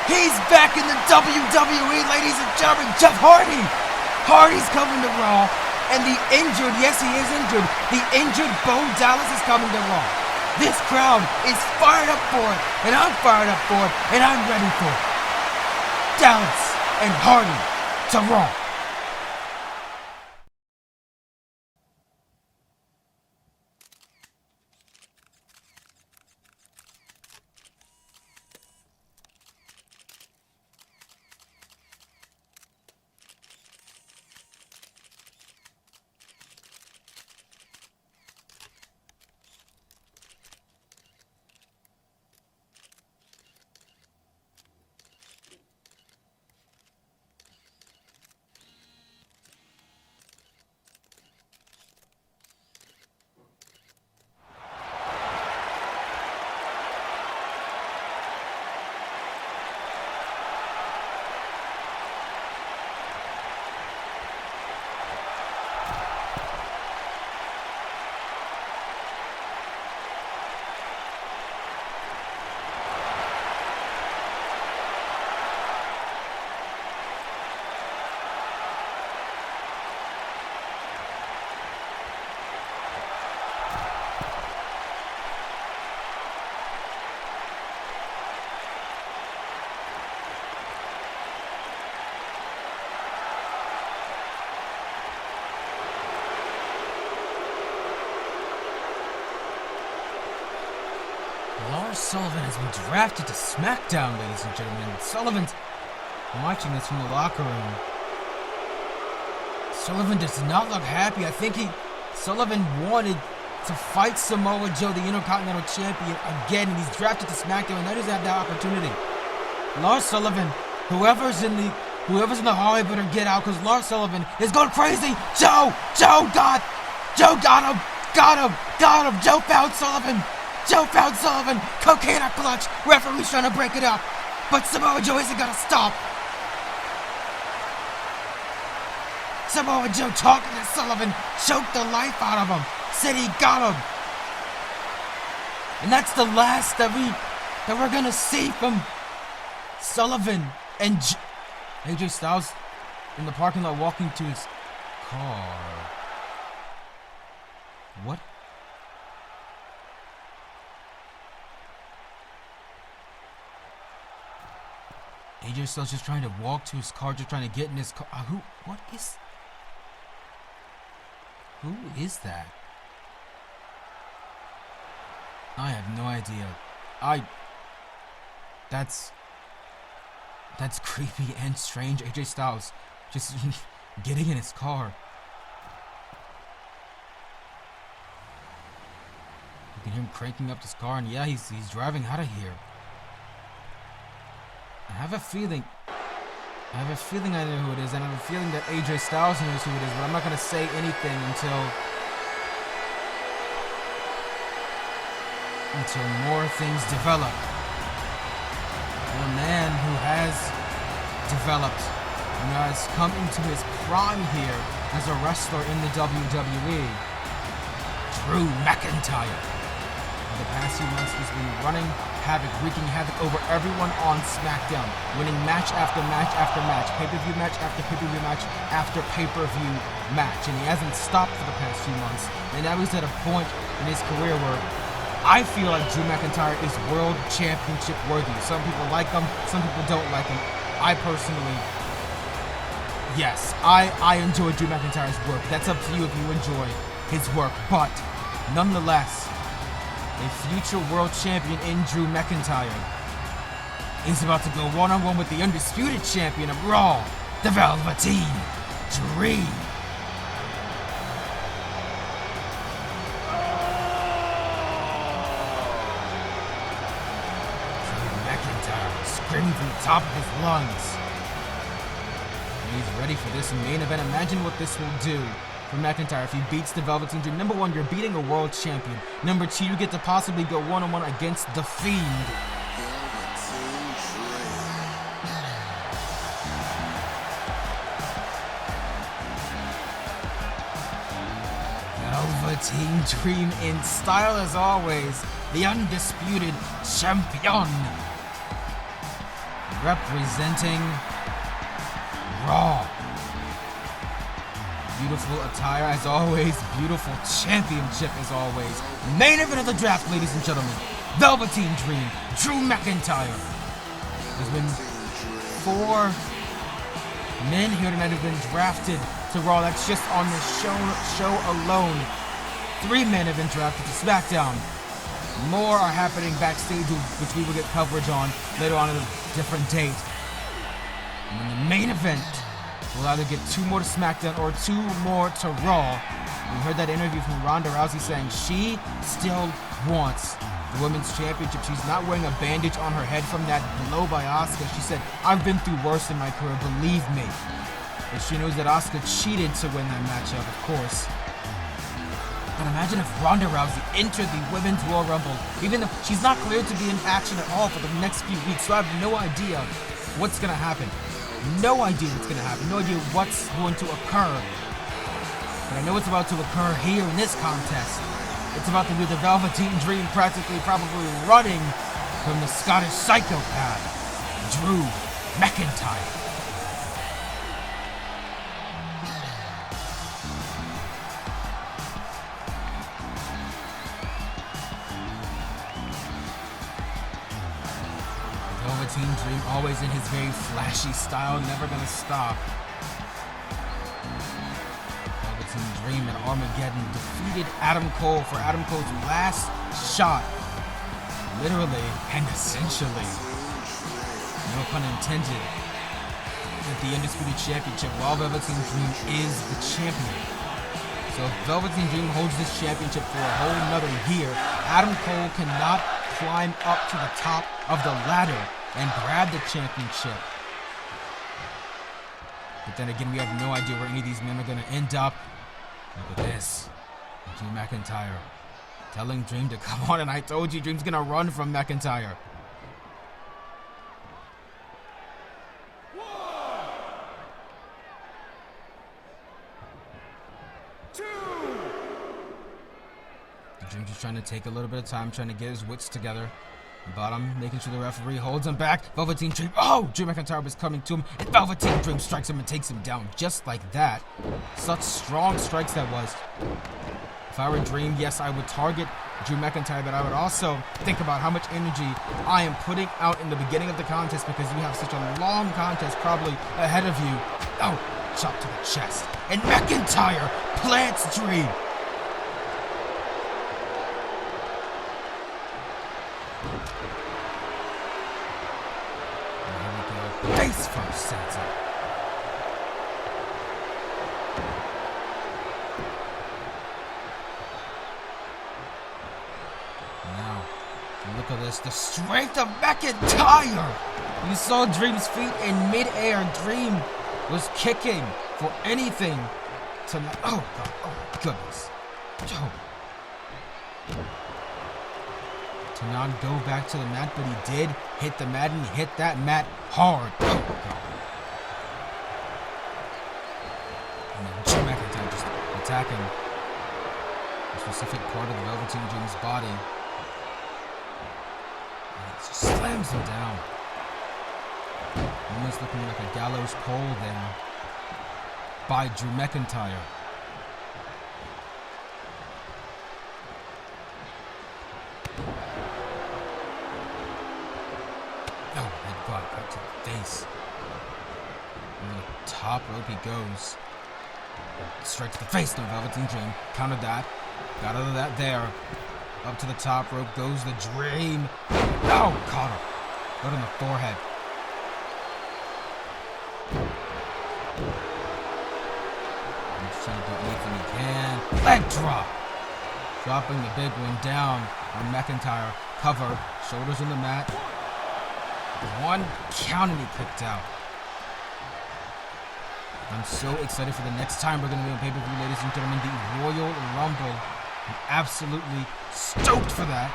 He's back in the WWE, ladies and gentlemen, Jeff Hardy. Hardy's coming to Raw. And the injured, yes he is injured, the injured Bo Dallas is coming to Raw. This crowd is fired up for it, and I'm fired up for it, and I'm ready for it. Dallas and Hardy to Raw. Lars Sullivan has been drafted to SmackDown, ladies and gentlemen. Sullivan's watching this from the locker room. Sullivan does not look happy. I think Sullivan wanted to fight Samoa Joe, the Intercontinental Champion, again, and he's drafted to SmackDown, and that is that opportunity. Lars Sullivan, whoever's in the hallway better get out, because Lars Sullivan is going crazy. Joe got him. Joe found Sullivan. Cocaine at clutch. Referee's trying to break it up, but Samoa Joe isn't gonna stop. Samoa Joe talking to Sullivan, choked the life out of him, said he got him. And that's the last that we're gonna see from Sullivan and AJ Styles in the parking lot walking to his car. What? AJ Styles just trying to walk to his car, just trying to get in his car. Who is that? I have no idea. That's creepy and strange. AJ Styles just getting in his car. You can hear him cranking up his car, and yeah, he's driving out of here. I have a feeling I know who it is, and I have a feeling that AJ Styles knows who it is, but I'm not going to say anything until more things develop. And a man who has developed and has come into his prime here as a wrestler in the WWE, Drew McIntyre. For the past few months, he's been running havoc, wreaking havoc over everyone on SmackDown, winning match after match after match, pay-per-view match after pay-per-view match after pay-per-view match, and he hasn't stopped for the past few months. And now he's at a point in his career where I feel like Drew McIntyre is world championship worthy. Some people like him, some people don't like him. I personally, yes, I enjoy Drew McIntyre's work. That's up to you if you enjoy his work. But nonetheless, a future world champion in Drew McIntyre is about to go one-on-one with the undisputed champion of Raw, the Velveteen Dream. Screaming from the top of his lungs. And he's ready for this main event. Imagine what this will do for McIntyre if he beats the Velveteen Dream. Number one, you're beating a world champion. Number two, you get to possibly go one-on-one against The Fiend. Velveteen Dream in style as always. The undisputed champion. Representing Raw. Beautiful attire as always. Beautiful championship as always. Main event of the draft, ladies and gentlemen. Velveteen Dream, Drew McIntyre. There's been 4 men here tonight who've been drafted to Raw. That's just on the show alone. 3 men have been drafted to SmackDown. More are happening backstage, which we will get coverage on later on at a different date. And in the main event, we'll either get 2 more to SmackDown or 2 more to Raw. We heard that interview from Ronda Rousey saying she still wants the Women's Championship. She's not wearing a bandage on her head from that blow by Asuka. She said, I've been through worse in my career, believe me. But she knows that Asuka cheated to win that matchup, of course. But imagine if Ronda Rousey entered the Women's Royal Rumble, even though she's not cleared to be in action at all for the next few weeks, so I have no idea what's going to happen. No idea what's going to happen. No idea what's going to occur. But I know what's about to occur here in this contest. It's about to be the Velveteen Dream practically probably running from the Scottish psychopath, Drew McIntyre. Velveteen Dream always in his very flashy style, never gonna stop. Velveteen Dream at Armageddon defeated Adam Cole for Adam Cole's last shot. Literally and essentially, no pun intended, at the Undisputed Championship while Velveteen Dream is the champion. So if Velveteen Dream holds this championship for a whole nother year, Adam Cole cannot climb up to the top of the ladder and grab the championship. But then again, we have no idea where any of these men are going to end up. Look at this. Drew McIntyre telling Dream to come on, and I told you Dream's going to run from McIntyre. Dream's just trying to take a little bit of time, trying to get his wits together. Bottom, making sure the referee holds him back. Velveteen Dream, oh! Drew McIntyre was coming to him, and Velveteen Dream strikes him and takes him down just like that. Such strong strikes that was. If I were Dream, yes, I would target Drew McIntyre, but I would also think about how much energy I am putting out in the beginning of the contest because you have such a long contest probably ahead of you. Oh, chop to the chest. And McIntyre plants Dream. Face first, sends it. Now, look at this. The strength of McIntyre! You saw Dream's feet in mid-air. Dream was kicking for anything to... Oh, God. Oh, my goodness. Oh. To not go back to the mat, but he did hit the mat, and he hit that mat hard. Oh, God. And then Drew McIntyre just attacking a specific part of the Velveteen Dream's body. slams him down. Almost looking like a gallows pole there by Drew McIntyre. Oh, headbutt right to the face. And the top rope he goes. Straight to the face, no Velveteen Dream. Countered that. Got out of that there. Up to the top rope goes the Dream. Oh, caught him. Right on the forehead. He's trying to do anything he can. Leg drop. Dropping the big one down on McIntyre. Cover. Shoulders on the mat. One count and he kicked out. I'm so excited for the next time we're going to be on pay-per-view, ladies and gentlemen, the Royal Rumble. I'm absolutely stoked for that.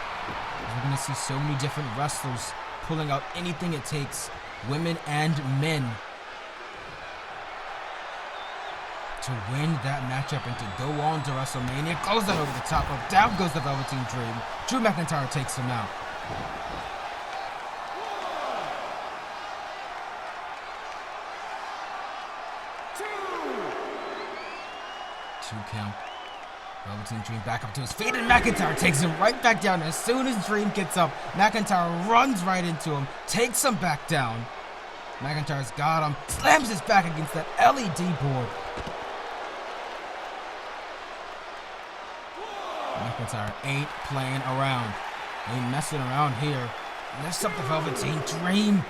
We're going to see so many different wrestlers pulling out anything it takes, women and men, to win that matchup and to go on to WrestleMania. Close that over the top rope. Down goes the Velveteen Dream. Drew McIntyre takes him out. 2 count. Velveteen Dream back up to his feet, and McIntyre takes him right back down. As soon as Dream gets up, McIntyre runs right into him, takes him back down. McIntyre's got him, slams his back against that LED board. McIntyre ain't playing around. Ain't messing around here. Lifts up the Velveteen Dream.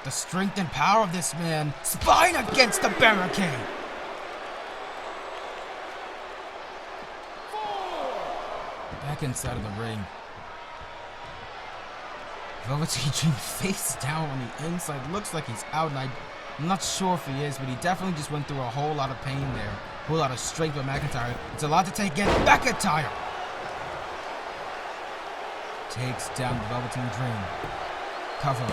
The strength and power of this man. Spine against the barricade. Back inside of the ring. Velveteen Dream face down on the inside. Looks like he's out, and I'm not sure if he is, but he definitely just went through a whole lot of pain there. A whole lot of strength with McIntyre. It's a lot to take in. McIntyre takes down the Velveteen Dream. Cover.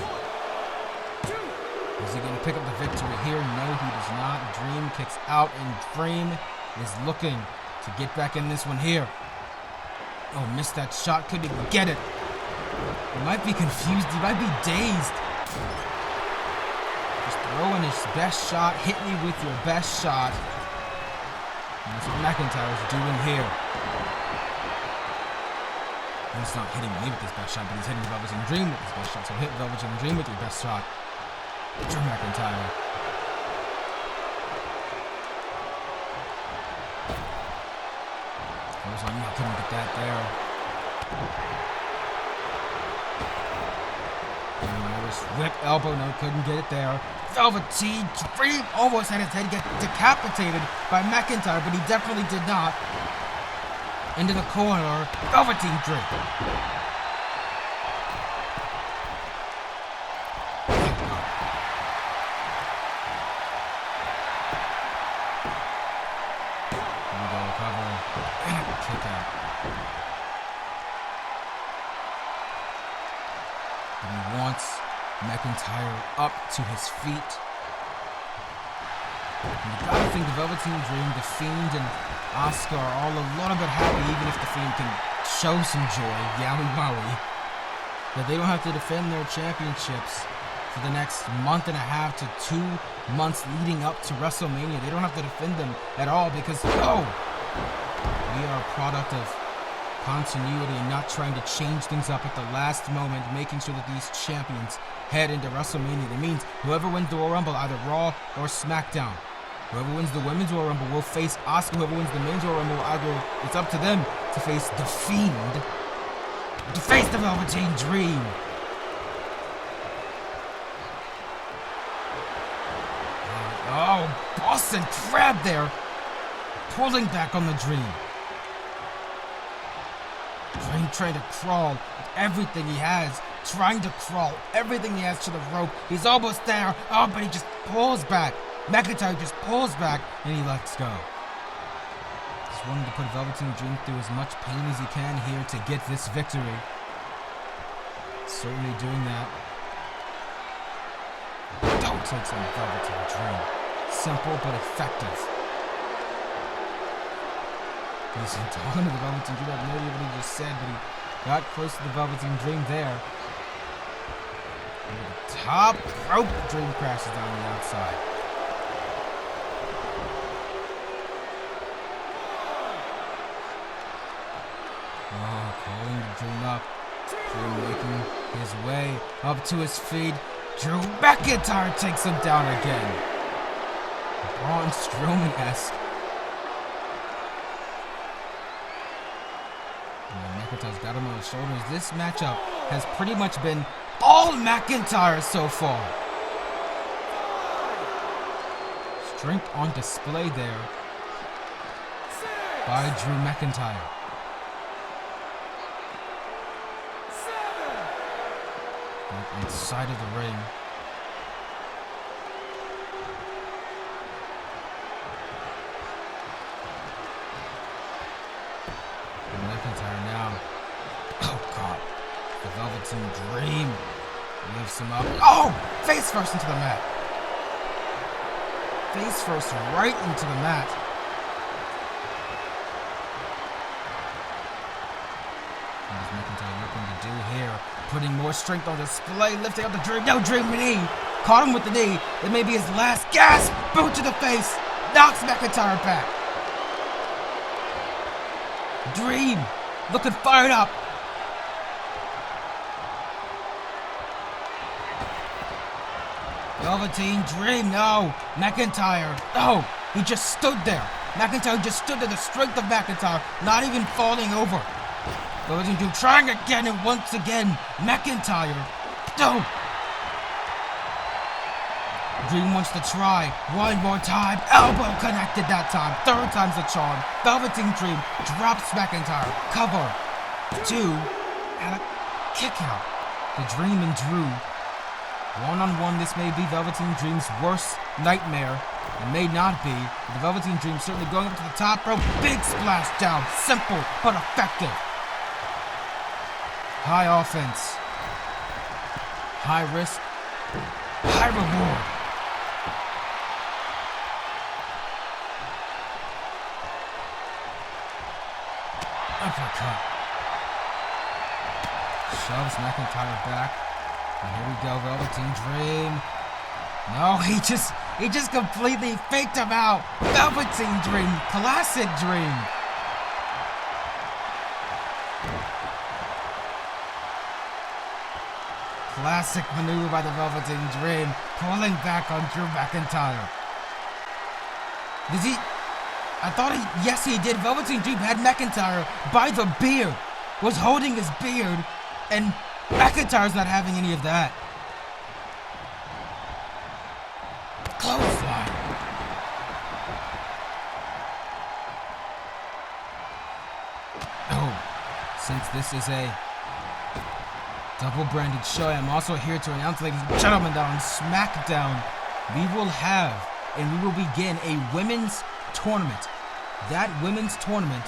Is he going to pick up the victory here? No, he does not. Dream kicks out, and Dream is looking to get back in this one here. Oh, missed that shot. Couldn't even get it. He might be confused. He might be dazed. Just throwing his best shot. Hit me with your best shot. And that's what McIntyre's doing here. He's not hitting me with his best shot, but he's hitting the Velveteen Dream with his best shot. So hit Velveteen Dream with your best shot. Drew McIntyre. I couldn't get that there. And Irish whip elbow, no, couldn't get it there. Velveteen Dream almost had his head get decapitated by McIntyre, but he definitely did not. Into the corner, Velveteen Dream. And he wants McIntyre up to his feet. And you gotta think the Velveteen Dream, the Fiend, and Asuka are all a little bit happy, even if the Fiend can show some joy, yowie wowie, that they don't have to defend their championships for the next month and a half to 2 months leading up to WrestleMania. They don't have to defend them at all because, we are a product of continuity and not trying to change things up at the last moment, making sure that these champions head into WrestleMania. That means whoever wins the Royal Rumble, either Raw or SmackDown. Whoever wins the Women's Royal Rumble will face Asuka. Whoever wins the Men's Royal Rumble, it's up to them to face the Fiend, to face the Velveteen Dream. Oh, Boston Crab there, pulling back on the Dream. Dream trying to crawl with everything he has, trying to crawl everything he has to the rope. He's almost there. Oh, but he just pulls back. McIntyre just pulls back, and he lets go. Just wanted to put Velveteen Dream through as much pain as he can here to get this victory. Certainly doing that. Don't take some Velveteen Dream. Simple but effective. He's talking to the Velveteen Dream. I have no idea what he just said, but he got close to the Velveteen Dream there. top rope. Dream crashes down the outside. Oh, calling the Dream up. Dream making his way up to his feet. Drew McIntyre takes him down again. Braun Strowman-esque. McIntyre's got him on his shoulders. This matchup has pretty much been all McIntyre so far. Strength on display there by Drew McIntyre. Inside of the ring. McIntyre now. Oh God. The Velveteen Dream lifts him up. Oh! Face first into the mat. Face first right into the mat. What is McIntyre looking to do here? Putting more strength on display, lifting up the Dream. No, Dream knee. Caught him with the knee. It may be his last gasp. Boot to the face. Knocks McIntyre back. Dream looking fired up. Velveteen Dream, no. McIntyre, no. He just stood there. McIntyre just stood there. The strength of McIntyre, not even falling over. Velveteen Dream trying again and once again. McIntyre, no. Dream wants to try one more time. Elbow connected that time. Third time's the charm. Velveteen Dream drops McIntyre. Cover. 2. And a kick out. The Dream and Drew. One-on-one, this may be Velveteen Dream's worst nightmare. It may not be. The Velveteen Dream certainly going up to the top rope. Big splash down. Simple but effective. High offense. High risk. High reward. Uppercut. Shoves McIntyre back. And here we go, Velveteen Dream. No, he just completely faked him out. Velveteen Dream, classic Dream. Classic maneuver by the Velveteen Dream, pulling back on Drew McIntyre. Yes he did. Velveteen Dream had McIntyre by the beard, was holding his beard, and McIntyre's not having any of that. Clothesline. Oh, since this is a double-branded show, I'm also here to announce, ladies and gentlemen, that on SmackDown, we will have and we will begin a women's tournament. That women's tournament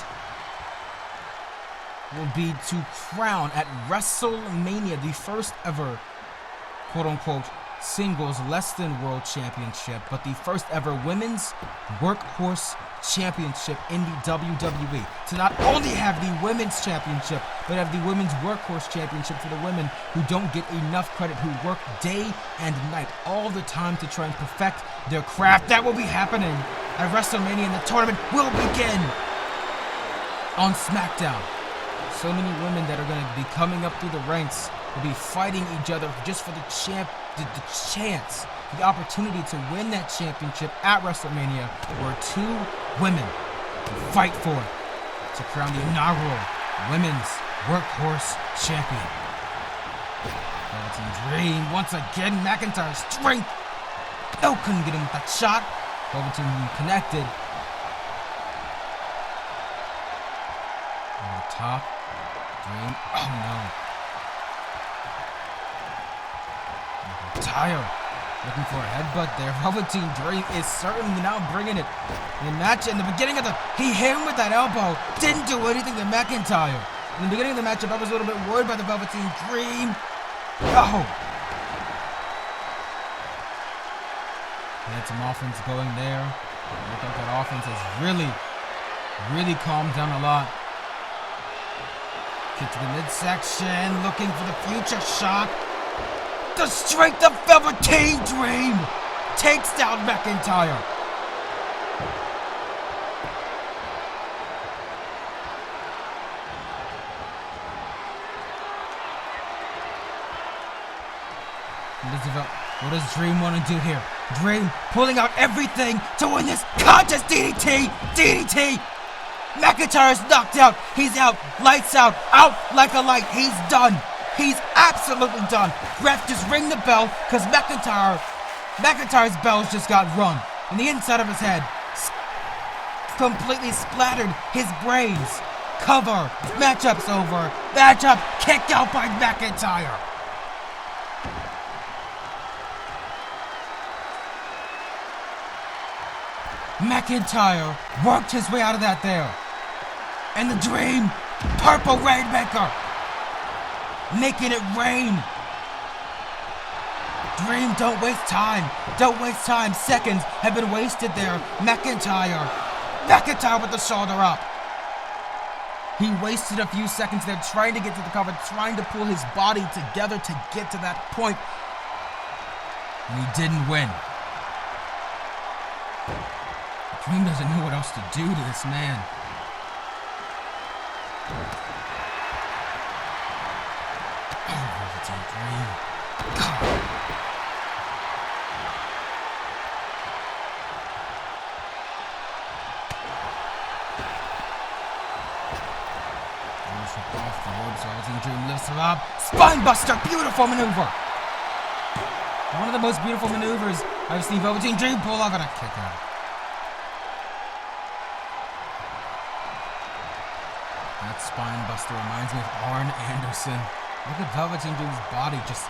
will be to crown at WrestleMania the first ever, quote-unquote, singles less than world championship, but the first ever women's workhorse championship in the WWE. To not only have the women's championship, but have the women's workhorse championship for the women who don't get enough credit, who work day and night all the time to try and perfect their craft. That will be happening at WrestleMania, and the tournament will begin on SmackDown. So many women that are going to be coming up through the ranks will be fighting each other just for the chance, the opportunity to win that championship at WrestleMania, where 2 women will fight for it to crown the inaugural women's workhorse champion. Velveteen Dream once again. McIntyre's strength. No, couldn't get him with that shot. Velveteen Dream connected. On the top. Dream. Oh no. McIntyre looking for a headbutt there. Velveteen Dream is certainly now bringing it. In the match, in the beginning of he hit him with that elbow. Didn't do anything to McIntyre. In the beginning of the matchup, I was a little bit worried by the Velveteen Dream. Oh. He had some offense going there. Look like that offense has really calmed down a lot. Kick to the midsection, looking for the future shock. the strength of Velveteen Dream takes down McIntyre. What does Dream want to do here? Dream pulling out everything to win this contest. DDT! DDT! McIntyre's knocked out. He's out. Lights out. Out like a light. He's done. He's absolutely done. Ref just ring the bell because McIntyre's bells just got rung. And the inside of his head completely splattered his brains. Cover. Matchup's over. Matchup kicked out by McIntyre. McIntyre worked his way out of that there. And the Dream, Purple Rainmaker, making it rain. Dream, don't waste time. Don't waste time. Seconds have been wasted there. McIntyre with the shoulder up. He wasted a few seconds there trying to get to the cover, trying to pull his body together to get to that point. And he didn't win. Dream doesn't know what else to do to this man. Oh, Velveteen Dream. God. Off the ropes, Velveteen Dream lifts her up. Spinebuster, beautiful maneuver. One of the most beautiful maneuvers I've seen Velveteen Dream pull off, and a kick out. That spinebuster reminds me of Arn Anderson. Look at Velveteen Dream's body just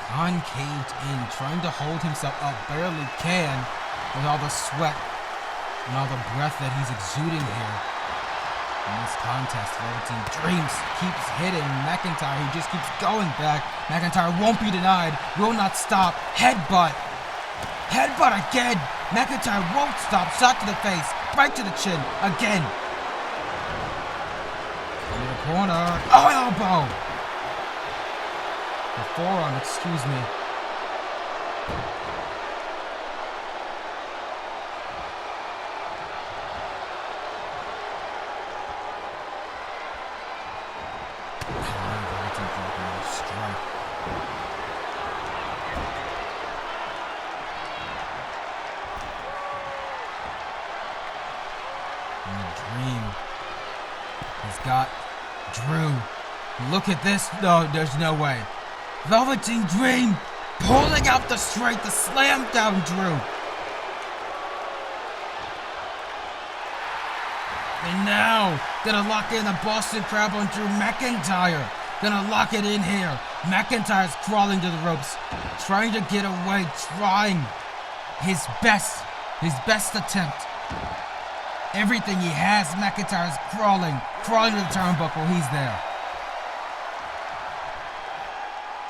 concaved in, trying to hold himself up, barely can, with all the sweat and all the breath that he's exuding here. In this contest, Velveteen Dream keeps hitting McIntyre. He just keeps going back. McIntyre won't be denied, will not stop. Headbutt. Headbutt again. McIntyre won't stop. Shot to the face, right to the chin, again. Corner. Oh, elbow! The forearm, excuse me. Strike. And the Dream has got Drew. Look at this. No, there's no way. Velveteen Dream pulling out the strength to slam down Drew. And now, gonna lock in the Boston Crab on Drew McIntyre. Gonna lock it in here. McIntyre's crawling to the ropes, trying to get away, trying his best attempt. Everything he has, McIntyre's crawling to the turnbuckle. He's there.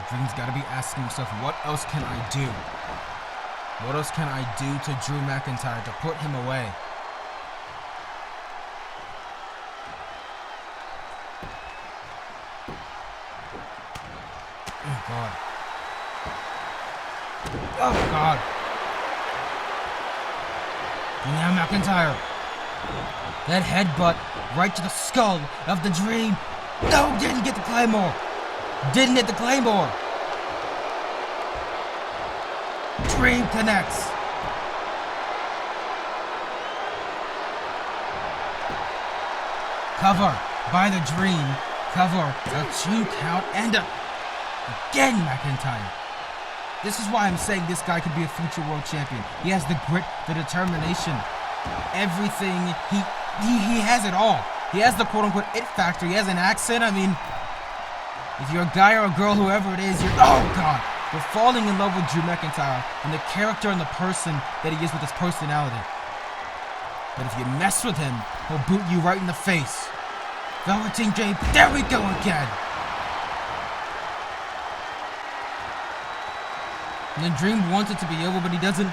Dream's got to be asking himself, what else can I do? What else can I do to Drew McIntyre to put him away? Oh, God. Oh, God. And now McIntyre. That headbutt right to the skull of the Dream. No, didn't get the Claymore. Didn't hit the Claymore. Dream connects. Cover by the Dream. Cover. A 2 count and again McIntyre. This is why I'm saying this guy could be a future world champion. He has the grit, the determination, everything. He has it all. He has the quote-unquote it factor. He has an accent. I mean, if you're a guy or a girl, whoever it is, oh God, you're falling in love with Drew McIntyre and the character and the person that he is with his personality. But if you mess with him, he'll boot you right in the face. Velveteen Dream, there we go again. And the Dream wants it to be over, but he doesn't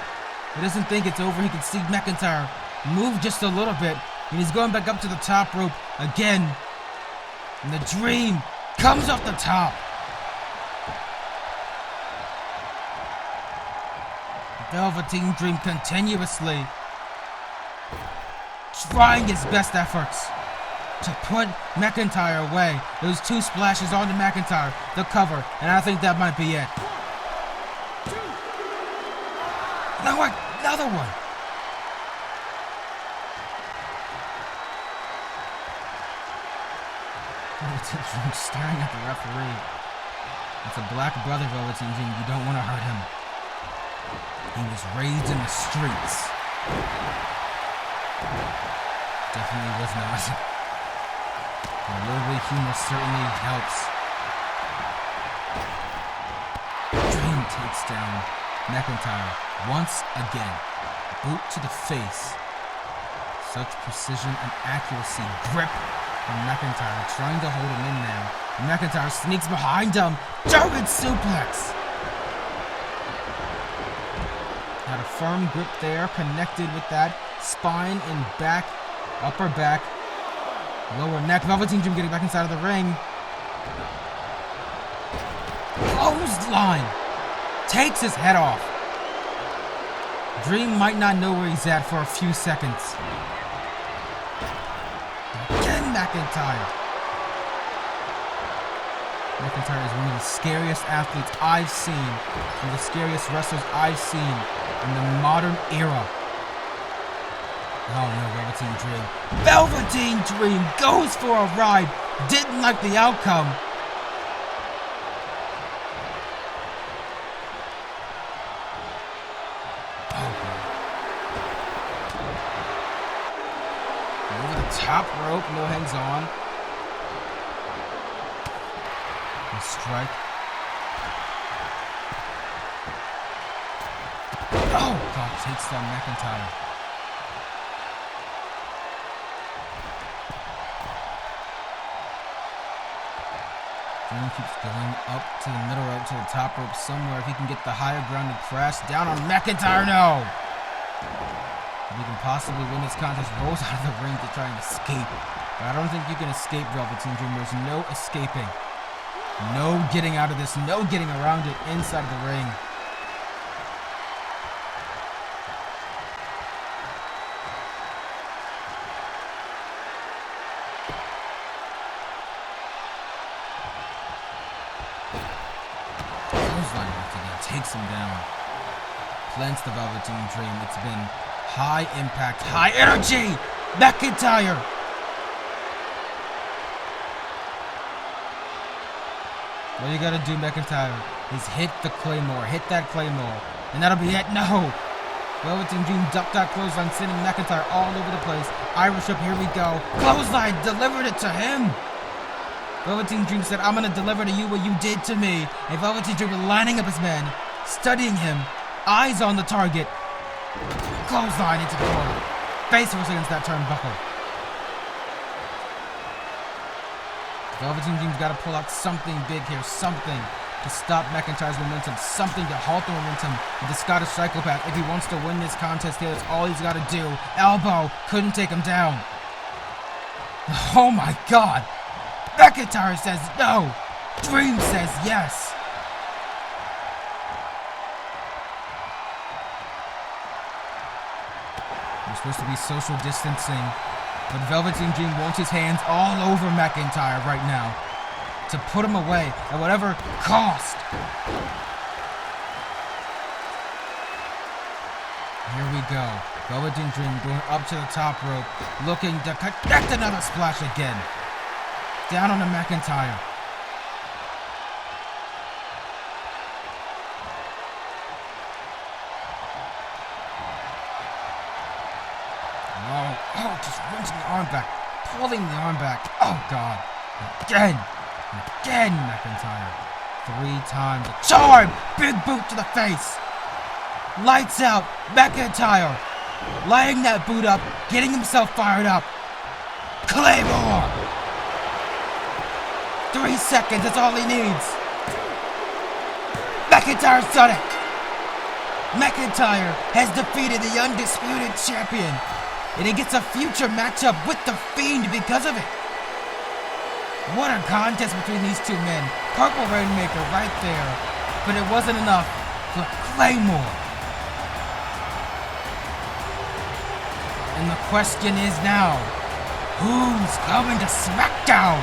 think it's over. He can see McIntyre move just a little bit, and he's going back up to the top rope again. And the Dream comes off the top. Velveteen Dream continuously trying his best efforts to put McIntyre away. Those 2 splashes onto McIntyre, the cover, and I think that might be it. No, another one. Velveteen Dream staring at the referee. It's a black brother, Velveteen Dream. You don't want to hurt him. He was raised in the streets. Definitely was not. A little bit of humor certainly helps. Dream takes down McIntyre once again. Boot to the face. Such precision and accuracy. Grip on McIntyre, trying to hold him in now. McIntyre sneaks behind him. German suplex. Had a firm grip there, connected with that. Spine and back, upper back, lower neck. Velveteen Dream getting back inside of the ring. Clothesline. Takes his head off. Dream might not know where he's at for a few seconds. Again, McIntyre. McIntyre is one of the scariest athletes I've seen, one of the scariest wrestlers I've seen in the modern era. Oh no, Velveteen Dream. Velveteen Dream goes for a ride. Didn't like the outcome. Oh God. Over the top rope, no hands on. A strike. Oh God, takes down McIntyre. Dream keeps going up to the middle rope, to the top rope somewhere. If he can get the higher ground and press down on McIntyre, no! If he can possibly win this contest, rolls out of the ring to try and escape. But I don't think you can escape Velveteen Dream. There's no escaping. No getting out of this. No getting around it inside of the ring. Takes him down. Plants the Velveteen Dream. It's been high impact, high energy. McIntyre. All you gotta do, McIntyre, is hit the Claymore. Hit that Claymore. And that'll be it. No. Velveteen Dream ducked that clothesline, sending McIntyre all over the place. Irish Whip, here we go. Clothesline, delivered it to him. Velveteen Dream said, I'm going to deliver to you what you did to me. And Velveteen Dream lining up his men, studying him, eyes on the target. Clothesline into the corner. Face first against that turnbuckle. Velveteen Dream's got to pull out something big here, something to stop McIntyre's momentum, something to halt the momentum of the Scottish Psychopath. If he wants to win this contest here, that's all he's got to do. Elbow, couldn't take him down. Oh my God. McIntyre says no. Dream says yes. We're supposed to be social distancing, but Velveteen Dream wants his hands all over McIntyre right now to put him away at whatever cost. Here we go. Velveteen Dream going up to the top rope, looking to connect another splash again. Down on the McIntyre. Oh, just wrenching the arm back, pulling the arm back. Oh, God. Again, McIntyre. 3 times. A charm! Big boot to the face. Lights out. McIntyre laying that boot up, getting himself fired up. Claymore! 3 seconds, that's all he needs. McIntyre's done it. McIntyre has defeated the undisputed champion, and he gets a future matchup with The Fiend because of it. What a contest between these two men. Purple Rainmaker right there, but it wasn't enough for Claymore. And the question is now, who's coming to SmackDown?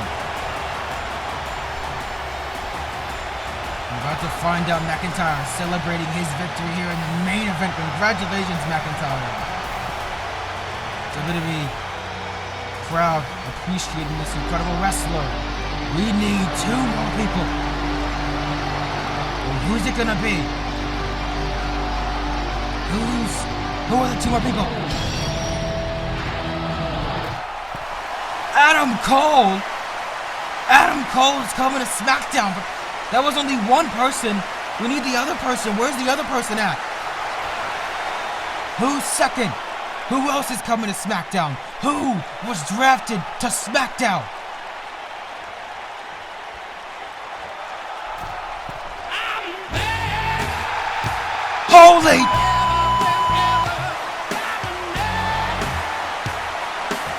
We're about to find out. McIntyre celebrating his victory here in the main event. Congratulations, McIntyre. WWE crowd appreciating this incredible wrestler. We need 2 more people. And who's it gonna be? Who are the 2 more people? Adam Cole! Adam Cole is coming to SmackDown, but that was only 1 person. We need the other person. Where's the other person at? Who's second? Who else is coming to SmackDown? Who was drafted to SmackDown? Holy!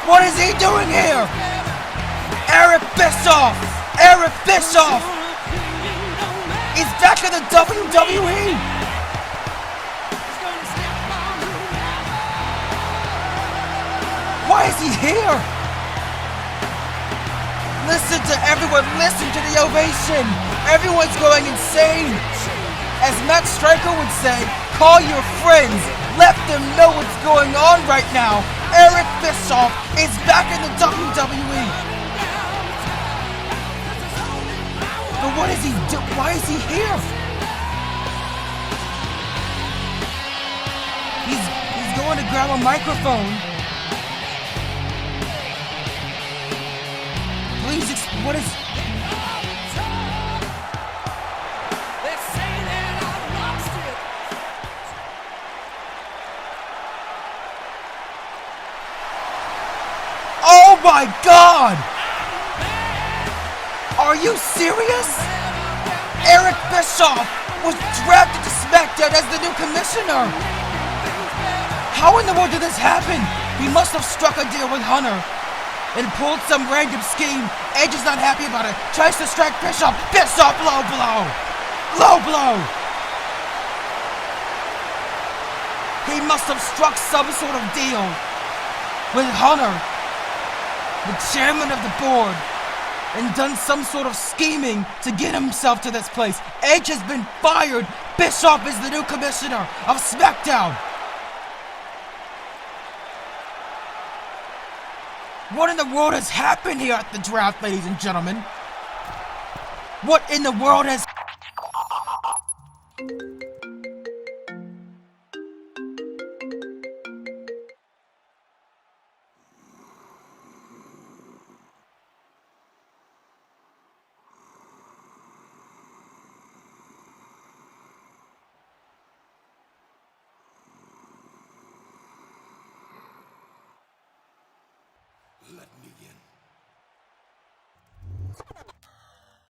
What is he doing here? Eric Bischoff! Eric Bischoff is back in the WWE! Why is he here? Listen to everyone, listen to the ovation! Everyone's going insane! As Matt Striker would say, call your friends, let them know what's going on right now. Eric Bischoff is back in the WWE. But what is he doing? Why is he here? He's going to grab a microphone. Please, what is... Oh my God! Are you serious? Eric Bischoff was drafted to SmackDown as the new commissioner. How in the world did this happen? He must have struck a deal with Hunter and pulled some random scheme. Edge is not happy about it. Tries to strike Bischoff. Bischoff, low blow. Low blow. He must have struck some sort of deal with Hunter, the chairman of the board, and done some sort of scheming to get himself to this place. Edge has been fired. Bischoff is the new commissioner of SmackDown. What in the world has happened here at the draft, ladies and gentlemen? What in the world has... Let me in.